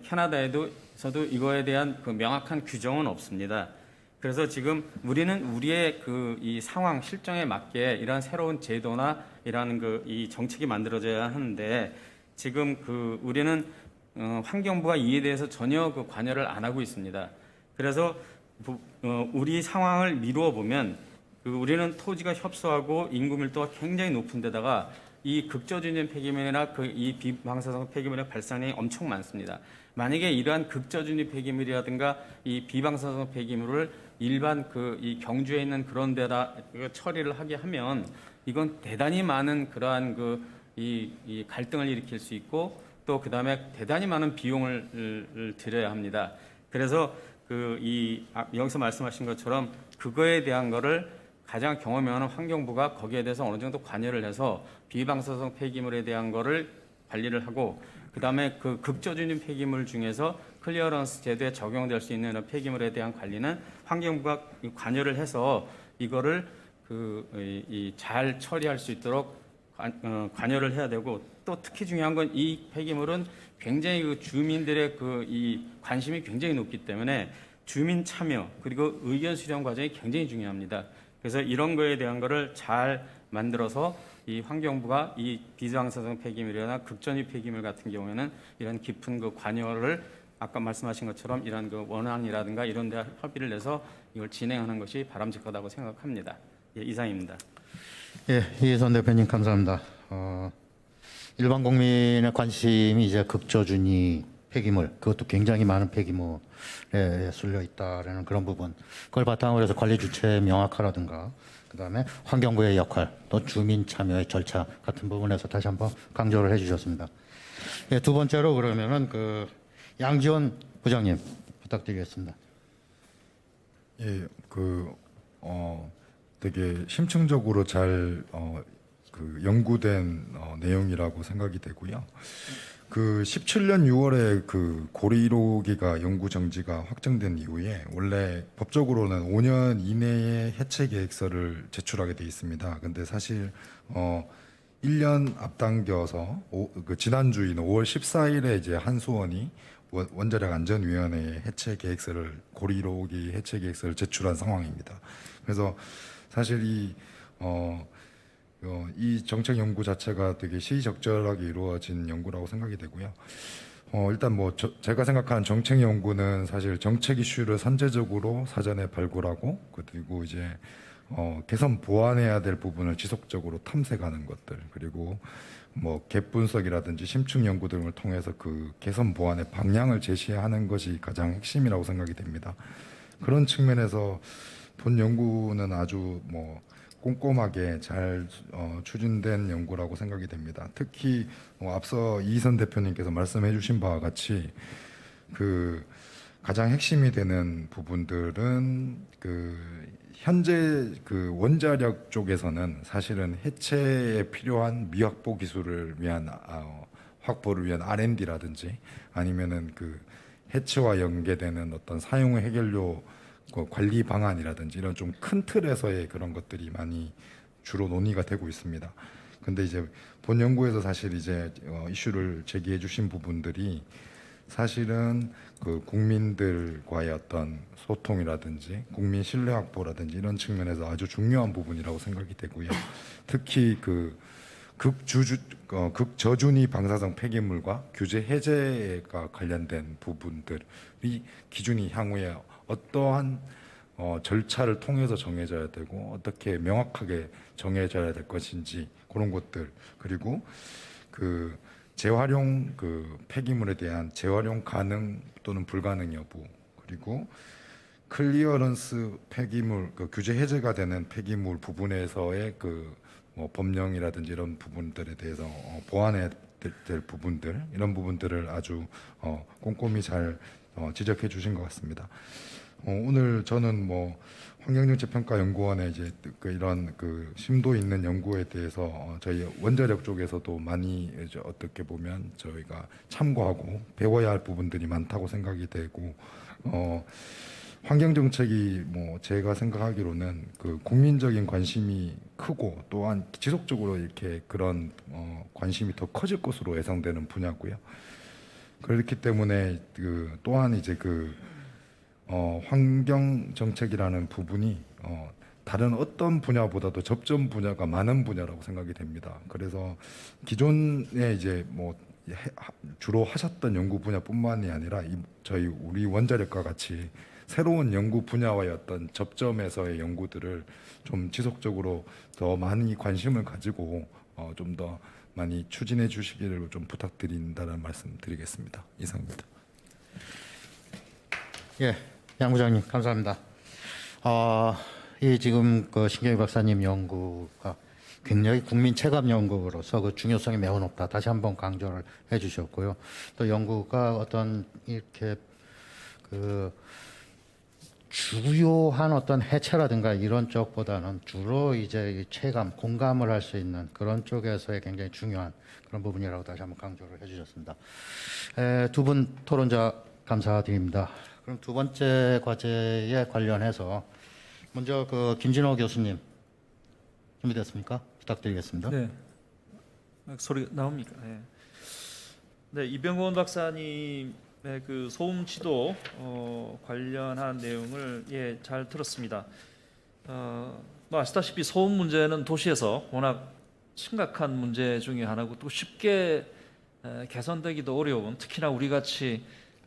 캐나다에서도 이거에 대한 그 명확한 규정은 없습니다. 그래서 지금 우리는 우리의 이 상황 실정에 맞게 이러한 새로운 제도나 이러한 이 정책이 만들어져야 하는데, 지금 우리는 환경부가 이에 대해서 전혀 관여를 안 하고 있습니다. 그래서 우리 상황을 미루어 보면 우리는 토지가 협소하고 인구 밀도가 굉장히 높은 데다가 이 극저준위 폐기물이나 이 비방사성 폐기물의 발생량이 엄청 많습니다. 만약에 이러한 극저준위 폐기물이라든가 이 비방사성 폐기물을 일반 이 경주에 있는 그런 데다 처리를 하게 하면 이건 대단히 많은 그러한 이 갈등을 일으킬 수 있고 또 그다음에 대단히 많은 비용을 들여야 합니다. 그래서 여기서 말씀하신 것처럼 그거에 대한 거를 가장 경험이 많은 환경부가 거기에 대해서 어느 정도 관여를 해서 비방사성 폐기물에 대한 거를 관리를 하고 그다음에 그 극저준위 폐기물 중에서 클리어런스 제도에 적용될 수 있는 이런 폐기물에 대한 관리는 환경부가 관여를 해서 이거를 잘 처리할 수 있도록 관여를 해야 되고 또 특히 중요한 건 이 폐기물은 굉장히 주민들의 이 관심이 굉장히 높기 때문에 주민 참여 그리고 의견 수렴 과정이 굉장히 중요합니다. 그래서 이런 거에 대한 거를 잘 만들어서 이 환경부가 이 비방사성 폐기물이나 극전위 폐기물 같은 경우에는 이런 깊은 관여를 아까 말씀하신 것처럼 이런 원안이라든가 이런 데 협의를 내서 이걸 진행하는 것이 바람직하다고 생각합니다. 예, 이상입니다. 예, 이해선 대표님 감사합니다. 일반 국민의 관심이 이제 극저준위 폐기물, 그것도 굉장히 많은 폐기물에 쏠려 있다라는 그런 부분, 그걸 바탕으로 해서 관리 주체 명확화라든가, 그 다음에 환경부의 역할, 또 주민 참여의 절차 같은 부분에서 다시 한번 강조를 해주셨습니다. 예, 두 번째로 그러면은 양지원 부장님 부탁드리겠습니다. 예, 되게 심층적으로 잘 연구된 내용이라고 생각이 되고요. 17년 6월에 고리 1호기가 연구 정지가 확정된 이후에 원래 법적으로는 5년 이내에 해체 계획서를 제출하게 돼 있습니다. 근데 사실 1년 앞당겨서 지난주인 5월 14일에 이제 한수원이 원자력 안전위원회에 해체 계획서를 고리 1호기 해체 계획서를 제출한 상황입니다. 그래서 사실 이 정책 연구 자체가 되게 시의적절하게 이루어진 연구라고 생각이 되고요. 일단 제가 생각하는 정책 연구는 사실 정책 이슈를 선제적으로 사전에 발굴하고 그리고 이제 개선 보완해야 될 부분을 지속적으로 탐색하는 것들 그리고 갭 분석이라든지 심층 연구 등을 통해서 개선 보완의 방향을 제시하는 것이 가장 핵심이라고 생각이 됩니다. 그런 측면에서 본 연구는 아주 꼼꼼하게 잘 추진된 연구라고 생각이 됩니다. 특히 앞서 이희선 대표님께서 말씀해 주신 바와 같이 가장 핵심이 되는 부분들은 현재 원자력 쪽에서는 사실은 해체에 필요한 미확보 기술을 위한 확보를 위한 R&D라든지 아니면은 해체와 연계되는 어떤 사용 해결료 관리 방안이라든지 이런 좀 큰 틀에서의 그런 것들이 많이 주로 논의가 되고 있습니다. 근데 이제 본 연구에서 사실 이제 이슈를 제기해 주신 부분들이 사실은 국민들과의 어떤 소통이라든지 국민 신뢰 확보라든지 이런 측면에서 아주 중요한 부분이라고 생각이 되고요. 특히 극저준위 방사성 폐기물과 규제 해제가 관련된 부분들이 기준이 향후에 어떠한 절차를 통해서 정해져야 되고 어떻게 명확하게 정해져야 될 것인지 그런 것들 그리고 재활용 폐기물에 대한 재활용 가능 또는 불가능 여부 그리고 클리어런스 폐기물 규제 해제가 되는 폐기물 부분에서의 법령이라든지 이런 부분들에 대해서 보완해야 될 부분들 이런 부분들을 아주 꼼꼼히 잘 지적해 주신 것 같습니다. 오늘 저는 환경정책평가연구원의 이제 이런 심도 있는 연구에 대해서 저희 원자력 쪽에서도 많이 이제 어떻게 보면 저희가 참고하고 배워야 할 부분들이 많다고 생각이 되고 환경정책이 제가 생각하기로는 국민적인 관심이 크고 또한 지속적으로 이렇게 그런 관심이 더 커질 것으로 예상되는 분야고요. 그렇기 때문에 또한 이제 환경 정책이라는 부분이 다른 어떤 분야보다도 접점 분야가 많은 분야라고 생각이 됩니다. 그래서 기존에 이제 주로 하셨던 연구 분야뿐만이 아니라 우리 원자력과 같이 새로운 연구 분야와의 어떤 접점에서의 연구들을 좀 지속적으로 더 많이 관심을 가지고 좀 더 많이 추진해 주시기를 좀 부탁드린다는 말씀 드리겠습니다. 이상입니다. 예, 양 부장님 감사합니다. 이 지금 그 신경희 박사님 연구가 굉장히 국민 체감 연구로서 그 중요성이 매우 높다. 다시 한번 강조를 해주셨고요. 또 연구가 어떤 이렇게 그 주요한 어떤 해체라든가 이런 쪽보다는 주로 이제 이 체감, 공감을 할 수 있는 그런 쪽에서의 굉장히 중요한 그런 부분이라고 다시 한번 강조를 해주셨습니다. 두 분 토론자 감사드립니다. 그럼 두 번째 과제에 관련해서 먼저 그 김진호 교수님 준비됐습니까? 부탁드리겠습니다. 네, 소리 나옵니까? 네. 네, 이병건 박사님의 그 소음 지도 관련한 내용을 잘 들었습니다. 뭐 아시다시피 소음 문제는 도시에서 워낙 심각한 문제 중에 하나고 또 쉽게 개선되기도 어려운, 특히나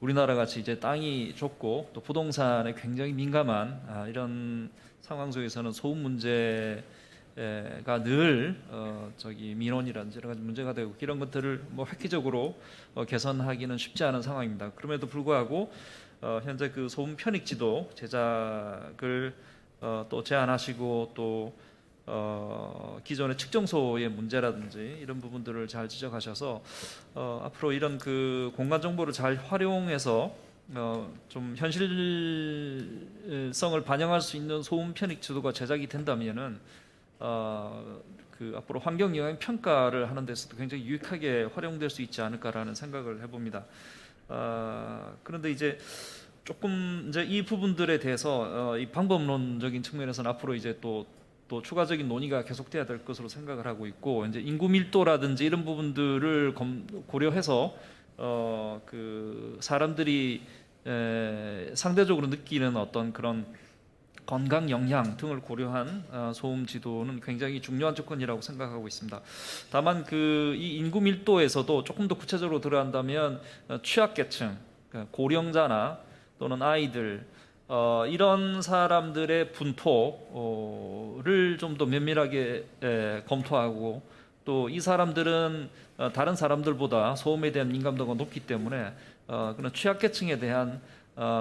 우리나라 같이 이제 땅이 좁고 또 부동산에 굉장히 민감한 이런 상황 속에서는 소음 문제가 늘 민원이라든지 여러 가지 문제가 되고 이런 것들을 뭐 획기적으로 개선하기는 쉽지 않은 상황입니다. 그럼에도 불구하고 현재 그 소음 편익지도 제작을 또 제안하시고 또 기존의 측정소의 문제라든지 이런 부분들을 잘 지적하셔서 앞으로 이런 그 공간 정보를 잘 활용해서 좀 현실성을 반영할 수 있는 소음 편익 지도가 제작이 된다면은 그 앞으로 환경 영향 평가를 하는 데서도 굉장히 유익하게 활용될 수 있지 않을까라는 생각을 해봅니다. 그런데 이제 조금 이제 이 부분들에 대해서 이 방법론적인 측면에서는 앞으로 이제 또 추가적인 논의가 계속돼야 될 것으로 생각을 하고 있고, 이제 인구 밀도라든지 이런 부분들을 고려해서 그 사람들이 상대적으로 느끼는 어떤 그런 건강 영향 등을 고려한 소음 지도는 굉장히 중요한 조건이라고 생각하고 있습니다. 다만 그 이 인구 밀도에서도 조금 더 구체적으로 들어간다면 취약계층, 고령자나 또는 아이들 이런 사람들의 분포를 좀 더 면밀하게 검토하고 또 이 사람들은 다른 사람들보다 소음에 대한 민감도가 높기 때문에 그런 취약계층에 대한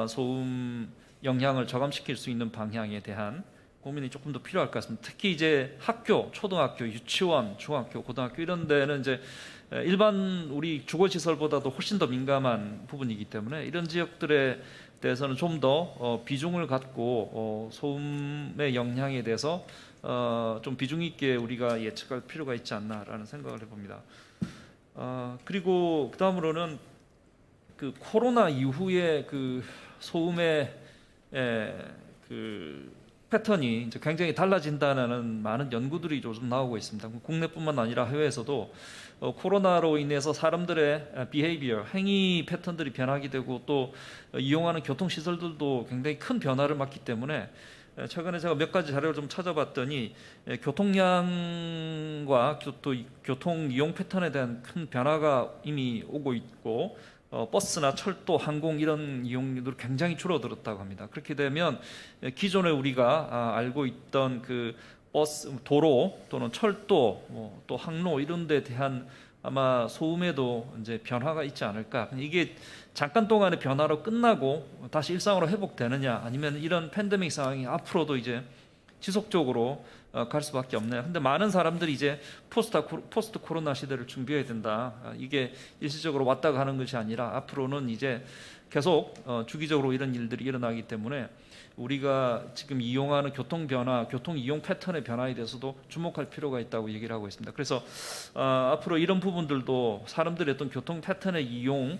소음 영향을 저감시킬 수 있는 방향에 대한 고민이 조금 더 필요할 것 같습니다. 특히 이제 학교, 초등학교, 유치원, 중학교, 고등학교 이런 데는 이제 일반 우리 주거시설보다도 훨씬 더 민감한 부분이기 때문에 이런 지역들에 대해서는 좀 더 비중을 갖고 소음의 영향에 대해서 좀 비중 있게 우리가 예측할 필요가 있지 않나라는 생각을 해봅니다. 그리고 그 다음으로는 그 코로나 이후에 그 소음의 그 패턴이 이제 굉장히 달라진다는 많은 연구들이 요즘 나오고 있습니다. 국내뿐만 아니라 해외에서도 코로나로 인해서 사람들의 behavior, 행위 패턴들이 변하게 되고 또 이용하는 교통시설들도 굉장히 큰 변화를 맞기 때문에 최근에 제가 몇 가지 자료를 좀 찾아봤더니 교통량과 교통 이용 패턴에 대한 큰 변화가 이미 오고 있고 버스나 철도, 항공 이런 이용률이 굉장히 줄어들었다고 합니다. 그렇게 되면 기존에 우리가 알고 있던 그 버스, 도로 또는 철도, 또 항로 이런 데 대한 아마 소음에도 이제 변화가 있지 않을까. 이게 잠깐 동안의 변화로 끝나고 다시 일상으로 회복되느냐, 아니면 이런 팬데믹 상황이 앞으로도 이제 지속적으로 갈 수밖에 없네요. 근데 많은 사람들이 이제 포스트 코로나 시대를 준비해야 된다. 이게 일시적으로 왔다 가는 것이 아니라 앞으로는 이제 계속 주기적으로 이런 일들이 일어나기 때문에 우리가 지금 이용하는 교통 변화, 교통 이용 패턴의 변화에 대해서도 주목할 필요가 있다고 얘기를 하고 있습니다. 그래서 앞으로 이런 부분들도 사람들의 어떤 교통 패턴의 이용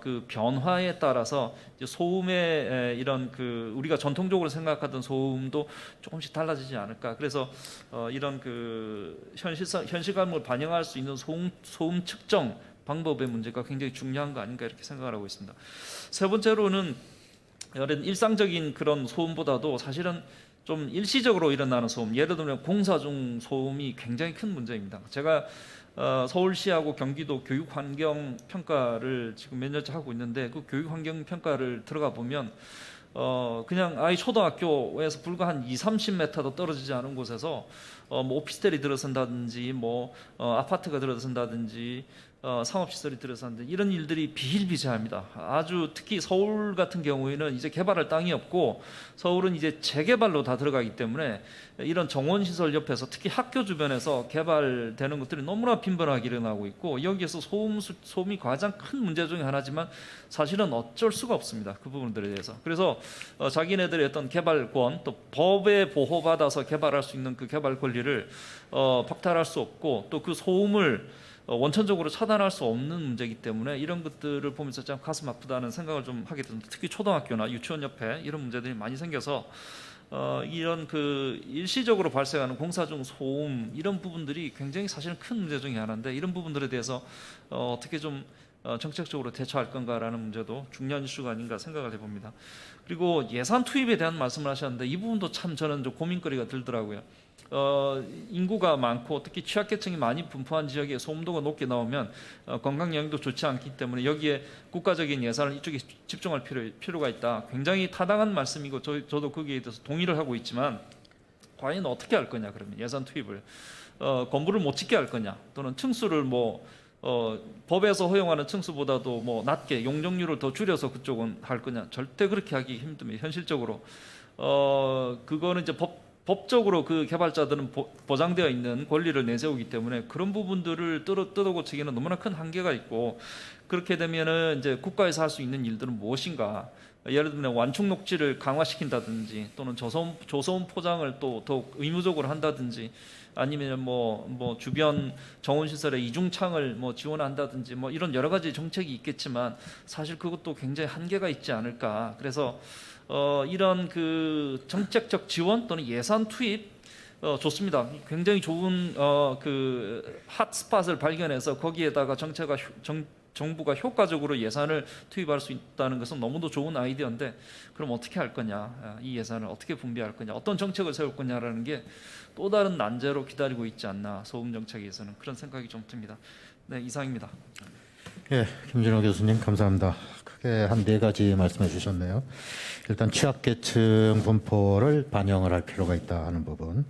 그 변화에 따라서 이제 소음의 이런 그 우리가 전통적으로 생각하던 소음도 조금씩 달라지지 않을까. 그래서 이런 그 현실감을 반영할 수 있는 소음 측정 방법의 문제가 굉장히 중요한 거 아닌가 이렇게 생각을 하고 있습니다. 세 번째로는 이런 일상적인 그런 소음보다도 사실은 좀 일시적으로 일어나는 소음, 예를 들면 공사 중 소음이 굉장히 큰 문제입니다. 제가 서울시하고 경기도 교육환경 평가를 지금 몇 년째 하고 있는데 그 교육환경 평가를 들어가 보면 그냥 아이 초등학교에서 불과 한 30m도 떨어지지 않은 곳에서 뭐 오피스텔이 들어선다든지 뭐 아파트가 들어선다든지 상업시설이 들어선다든지 이런 일들이 비일비재합니다. 아주 특히 서울 같은 경우에는 이제 개발할 땅이 없고 서울은 이제 재개발로 다 들어가기 때문에 이런 정원시설 옆에서 특히 학교 주변에서 개발되는 것들이 너무나 빈번하게 일어나고 있고 여기에서 소음이 가장 큰 문제 중에 하나지만 사실은 어쩔 수가 없습니다. 그 부분들에 대해서. 그래서 자기네들의 어떤 개발권 또 법에 보호받아서 개발할 수 있는 그 개발 권리를 박탈할 수 없고 또 그 소음을 원천적으로 차단할 수 없는 문제이기 때문에 이런 것들을 보면서 참 가슴 아프다는 생각을 좀 하게 됩니다. 특히 초등학교나 유치원 옆에 이런 문제들이 많이 생겨서 이런 그 일시적으로 발생하는 공사 중 소음 이런 부분들이 굉장히 사실은 큰 문제 중에 하나인데 이런 부분들에 대해서 어떻게 좀 정책적으로 대처할 건가라는 문제도 중요한 이슈가 아닌가 생각을 해봅니다. 그리고 예산 투입에 대한 말씀을 하셨는데 이 부분도 참 저는 좀 고민거리가 들더라고요. 인구가 많고 특히 취약계층이 많이 분포한 지역에 소음도가 높게 나오면 건강 영향도 좋지 않기 때문에 여기에 국가적인 예산을 이쪽에 집중할 필요가 있다. 굉장히 타당한 말씀이고 저도 거기에 대해서 동의를 하고 있지만 과연 어떻게 할 거냐 그러면 예산 투입을 건물을 못 짓게 할 거냐 또는 층수를 법에서 허용하는 층수보다도 뭐 낮게 용적률을 더 줄여서 그쪽은 할 거냐 절대 그렇게 하기 힘듭니다. 현실적으로 그거는 이제 법적으로 그 개발자들은 보장되어 있는 권리를 내세우기 때문에 그런 부분들을 뜯어고치기는 너무나 큰 한계가 있고 그렇게 되면은 이제 국가에서 할 수 있는 일들은 무엇인가? 예를 들면 완충 녹지를 강화시킨다든지 또는 조소음 포장을 또 더욱 의무적으로 한다든지 아니면 뭐 주변 정원 시설에 이중창을 뭐 지원한다든지 뭐 이런 여러 가지 정책이 있겠지만 사실 그것도 굉장히 한계가 있지 않을까. 그래서 이런 그 정책적 지원 또는 예산 투입 좋습니다. 굉장히 좋은 그 핫스팟을 발견해서 거기에다가 정부가 효과적으로 예산을 투입할 수 있다는 것은 너무도 좋은 아이디어인데 그럼 어떻게 할 거냐, 이 예산을 어떻게 분배할 거냐, 어떤 정책을 세울 거냐라는 게 또 다른 난제로 기다리고 있지 않나 소음 정책에서는 그런 생각이 좀 듭니다. 네, 이상입니다. 예, 김진호 교수님 감사합니다. 크게 한 4가지 말씀해 주셨네요. 일단 취약계층 분포를 반영을 할 필요가 있다 하는 부분.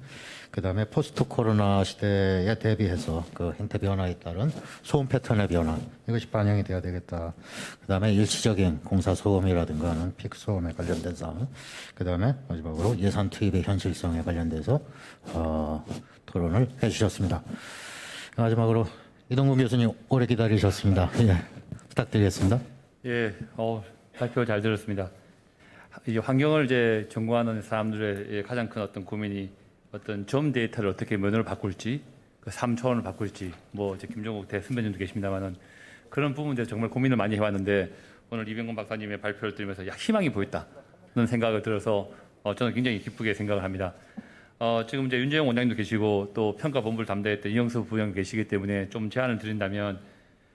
그다음에 포스트 코로나 시대에 대비해서 그 행태 변화에 따른 소음 패턴의 변화 이것이 반영이 돼야 되겠다. 그다음에 일시적인 공사 소음이라든가 하는 픽 소음에 관련된 사항. 그다음에 마지막으로 예산 투입의 현실성에 관련돼서 토론을 해주셨습니다. 마지막으로 이동국 교수님 오래 기다리셨습니다. 예, 부탁드리겠습니다. 예, 발표 잘 들었습니다. 이 환경을 이제 전공하는 사람들의 가장 큰 어떤 고민이 어떤 점 데이터를 어떻게 면으로 바꿀지, 그 3차원을 바꿀지, 뭐 이제 김종국 선배님도 계십니다만은 그런 부분에 정말 고민을 많이 해왔는데 오늘 이병건 박사님의 발표를 들으면서 희망이 보였다는 생각을 들어서 저는 굉장히 기쁘게 생각을 합니다. 지금 이제 윤재영 원장님도 계시고 또 평가본부를 담당했던 이영수 부위원 계시기 때문에 좀 제안을 드린다면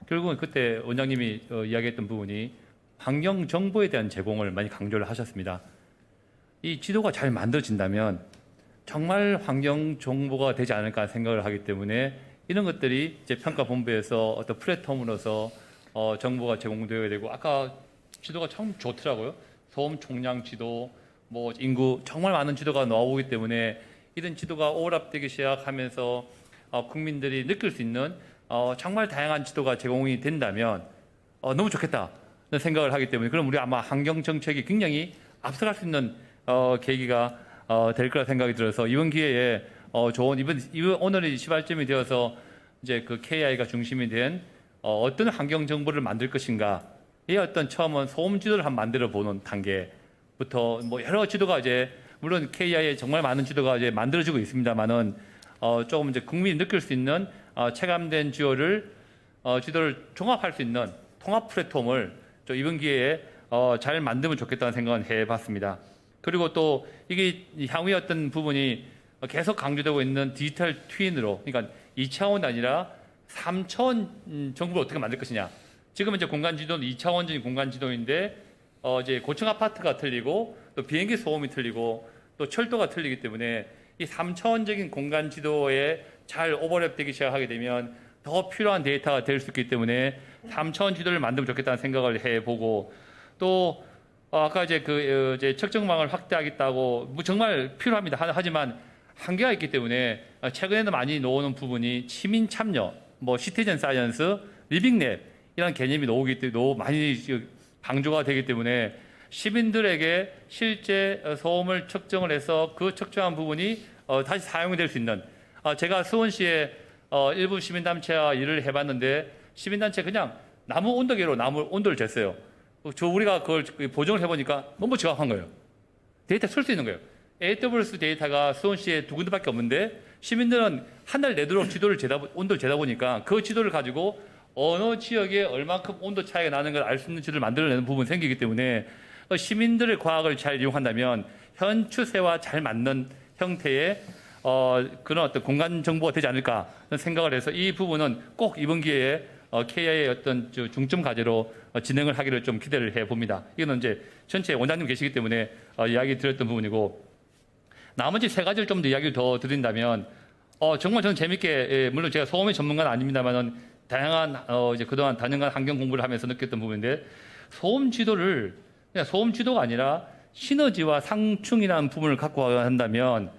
결국은 그때 원장님이 이야기했던 부분이 환경 정보에 대한 제공을 많이 강조를 하셨습니다. 이 지도가 잘 만들어진다면 정말 환경 정보가 되지 않을까 생각을 하기 때문에 이런 것들이 이제 평가본부에서 어떤 플랫폼으로서 정보가 제공되어야 되고 아까 지도가 참 좋더라고요. 소음 총량 지도, 뭐 인구 정말 많은 지도가 나오기 때문에 이런 지도가 오락되기 시작하면서 국민들이 느낄 수 있는 정말 다양한 지도가 제공이 된다면 너무 좋겠다는 생각을 하기 때문에 그럼 우리 아마 환경 정책이 굉장히 앞서갈 수 있는 계기가 될 거라 생각이 들어서 이번 기회에 좋은 오늘이 시발점이 되어서 이제 그 KI가 중심이 된 어떤 환경 정보를 만들 것인가의 어떤 처음은 소음 지도를 한번 만들어 보는 단계부터 뭐 여러 지도가 이제 물론 KI에 정말 많은 지도가 이제 만들어지고 있습니다만은 조금 이제 국민이 느낄 수 있는 체감된 지도를 종합할 수 있는 통합 플랫폼을 이번 기회에 잘 만들면 좋겠다는 생각은 해봤습니다. 그리고 또 이게 향후에 어떤 부분이 계속 강조되고 있는 디지털 트윈으로 그러니까 2차원이 아니라 3차원 정부를 어떻게 만들 것이냐. 지금은 이제 공간 지도는 2차원적인 공간 지도인데 이제 고층 아파트가 틀리고 또 비행기 소음이 틀리고 또 철도가 틀리기 때문에 이 3차원적인 공간 지도에 잘 오버랩되기 시작하게 되면 더 필요한 데이터가 될 수 있기 때문에 3차원 지도를 만들면 좋겠다는 생각을 해보고 또 아까 이제 이제 측정망을 확대하겠다고 뭐 정말 필요합니다. 하지만 한계가 있기 때문에 최근에는 많이 나오는 부분이 시민 참여, 뭐 시티즌 사이언스, 리빙랩 이런 개념이 나오기 때문에 많이 강조가 되기 때문에 시민들에게 실제 소음을 측정을 해서 그 측정한 부분이 다시 사용이 될 수 있는 제가 수원시에 일부 시민단체와 일을 해봤는데 시민단체 그냥 나무 온도계로 나무 온도를 쟀어요. 우리가 그걸 보정을 해보니까 너무 정확한 거예요. 데이터 쓸 수 있는 거예요. AWS 데이터가 수원시에 2군데밖에 없는데 시민들은 한 달 내도록 지도를 온도를 재다 보니까 그 지도를 가지고 어느 지역에 얼마큼 온도 차이가 나는 걸 알 수 있는 지도를 만들어내는 부분이 생기기 때문에 시민들의 과학을 잘 이용한다면 현 추세와 잘 맞는 형태의 그런 어떤 공간 정보가 되지 않을까 생각을 해서 이 부분은 꼭 이번 기회에 KI의 어떤 중점 과제로 진행을 하기를 좀 기대를 해 봅니다. 이거는 이제 전체 원장님 계시기 때문에 이야기 드렸던 부분이고 나머지 세 가지를 좀 더 이야기를 더 드린다면 정말 저는 재밌게 물론 제가 소음의 전문가는 아닙니다만은 다양한 이제 그동안 다양한 환경 공부를 하면서 느꼈던 부분인데 소음 지도를 그냥 소음 지도가 아니라 시너지와 상충이라는 부분을 갖고 한다면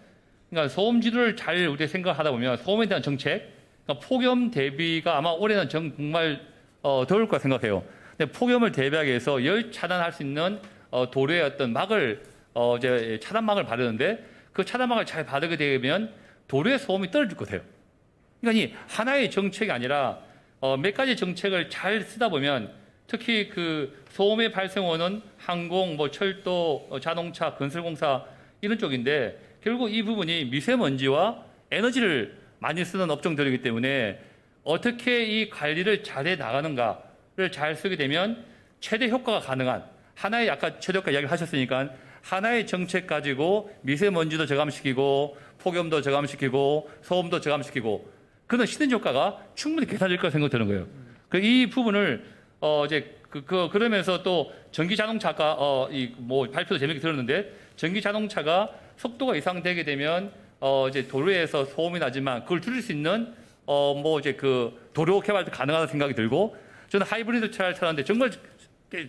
그러니까 소음 지도를 잘 우리가 생각하다 보면 소음에 대한 정책, 그러니까 폭염 대비가 아마 올해는 정말 더울 거라 생각해요. 근데 폭염을 대비하기 위해서 열 차단할 수 있는 도로의 어떤 막을 이제 차단막을 바르는데 그 차단막을 잘 바르게 되면 도로의 소음이 떨어질 것 같아요. 그러니까 이 하나의 정책이 아니라 몇 가지 정책을 잘 쓰다 보면 특히 그 소음의 발생원은 항공, 뭐 철도, 자동차, 건설공사 이런 쪽인데 결국 이 부분이 미세먼지와 에너지를 많이 쓰는 업종들이기 때문에 어떻게 이 관리를 잘해 나가는가를 잘 쓰게 되면 최대 효과가 가능한 하나의 아까 최대 효과 이야기를 하셨으니까 하나의 정책 가지고 미세먼지도 저감시키고 폭염도 저감시키고 소음도 저감시키고 그런 시너지 효과가 충분히 계산될 거라 생각 드는 거예요. 이 부분을 이제 그러면서 또 전기 자동차가 뭐 발표도 재밌게 들었는데 전기 자동차가 속도가 이상되게 되면 이제 도로에서 소음이 나지만 그걸 줄일 수 있는 뭐 이제 그 도로 개발도 가능하다는 생각이 들고 저는 하이브리드 차를 타는데 정말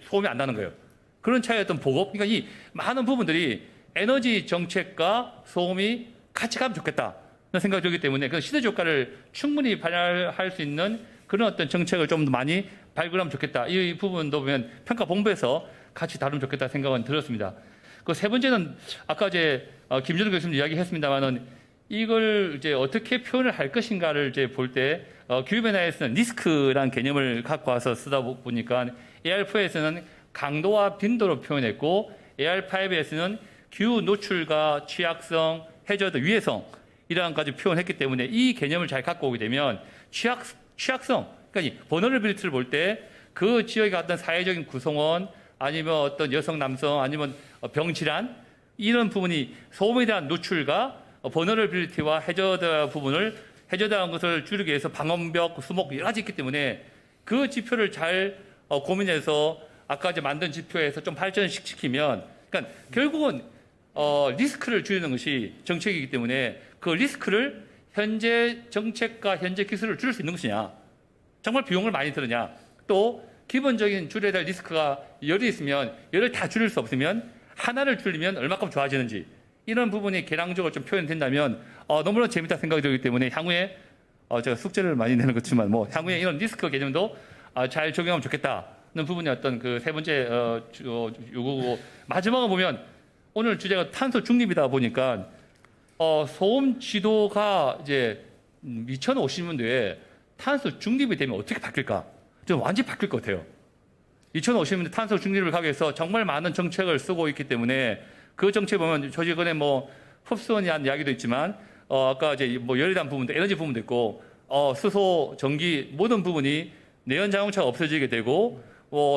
소음이 안 나는 거예요. 그런 차의 어떤 보급, 그러니까 이 많은 부분들이 에너지 정책과 소음이 같이 가면 좋겠다. 생각이 들기 때문에 그 시너지 효과를 충분히 발휘할 수 있는 그런 어떤 정책을 좀 더 많이 발굴하면 좋겠다. 이 부분도 보면 평가 본부에서 같이 다루면 좋겠다 생각은 들었습니다. 그 세 번째는 아까 이제 김준호 교수님 이야기했습니다만은 이걸 이제 어떻게 표현을 할 것인가를 이제 볼 때 기후변화에서는 리스크라는 개념을 갖고 와서 쓰다 보니까 AR4에서는 강도와 빈도로 표현했고 AR5에서는 기후 노출과 취약성, 해저드 위해성 이러한까지 표현했기 때문에 이 개념을 잘 갖고 오게 되면 취약성, 그러니까 버너러빌리티를 볼 때 그 지역의 어떤 사회적인 구성원 아니면 어떤 여성, 남성 아니면 병질환 이런 부분이 소음에 대한 노출과 버너러빌리티와 해저드 부분을 해저드한 것을 줄이기 위해서 방음벽, 수목 여러 가지 있기 때문에 그 지표를 잘 고민해서 아까 이제 만든 지표에서 좀 발전시키면 그러니까 결국은 리스크를 줄이는 것이 정책이기 때문에 그 리스크를 현재 정책과 현재 기술을 줄일 수 있는 것이냐 정말 비용을 많이 드느냐 또 기본적인 줄여야 될 리스크가 열이 있으면 열을 다 줄일 수 없으면 하나를 줄이면 얼마큼 좋아지는지 이런 부분이 개량적으로 좀 표현된다면 너무나 재밌다 생각이 들기 때문에 향후에 제가 숙제를 많이 내는 것지만 뭐 향후에 이런 리스크 개념도 잘 적용하면 좋겠다는 부분이 어떤 그 세 번째 요구고 마지막으로 보면 오늘 주제가 탄소 중립이다 보니까 소음 지도가 이제 2050년도에 탄소 중립이 되면 어떻게 바뀔까? 좀 완전히 바뀔 것 같아요. 2050년대 탄소 중립을 가기 위해서 정말 많은 정책을 쓰고 있기 때문에 그 정책 보면 최근에 뭐 흡수원이 한 이야기도 있지만 아까 이제 뭐 열에 대한 부분도 에너지 부분도 있고 수소, 전기 모든 부분이 내연 자동차가 없어지게 되고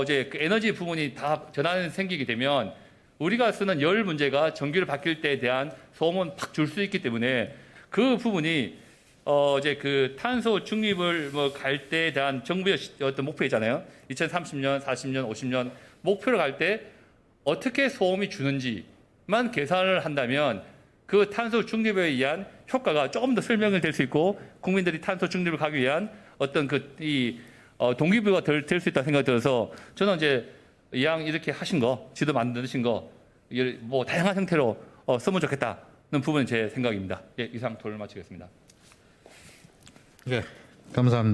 이제 그 에너지 부분이 다 전환이 생기게 되면 우리가 쓰는 열 문제가 전기를 바뀔 때에 대한 소음은 팍 줄 수 있기 때문에 그 부분이 이제 그 탄소 중립을 뭐 갈 때에 대한 정부의 어떤 목표이잖아요. 2030년, 40년, 50년 목표를 갈 때 어떻게 소음이 주는지만 계산을 한다면 그 탄소 중립에 의한 효과가 조금 더 설명이 될 수 있고 국민들이 탄소 중립을 가기 위한 어떤 동기부여가 될 수 있다 생각이 들어서 저는 이제 이왕 이렇게 하신 거, 지도 만드신 거, 뭐 다양한 형태로 쓰면 좋겠다는 부분은 제 생각입니다. 예, 이상 토론을 마치겠습니다. 예, 감사합니다.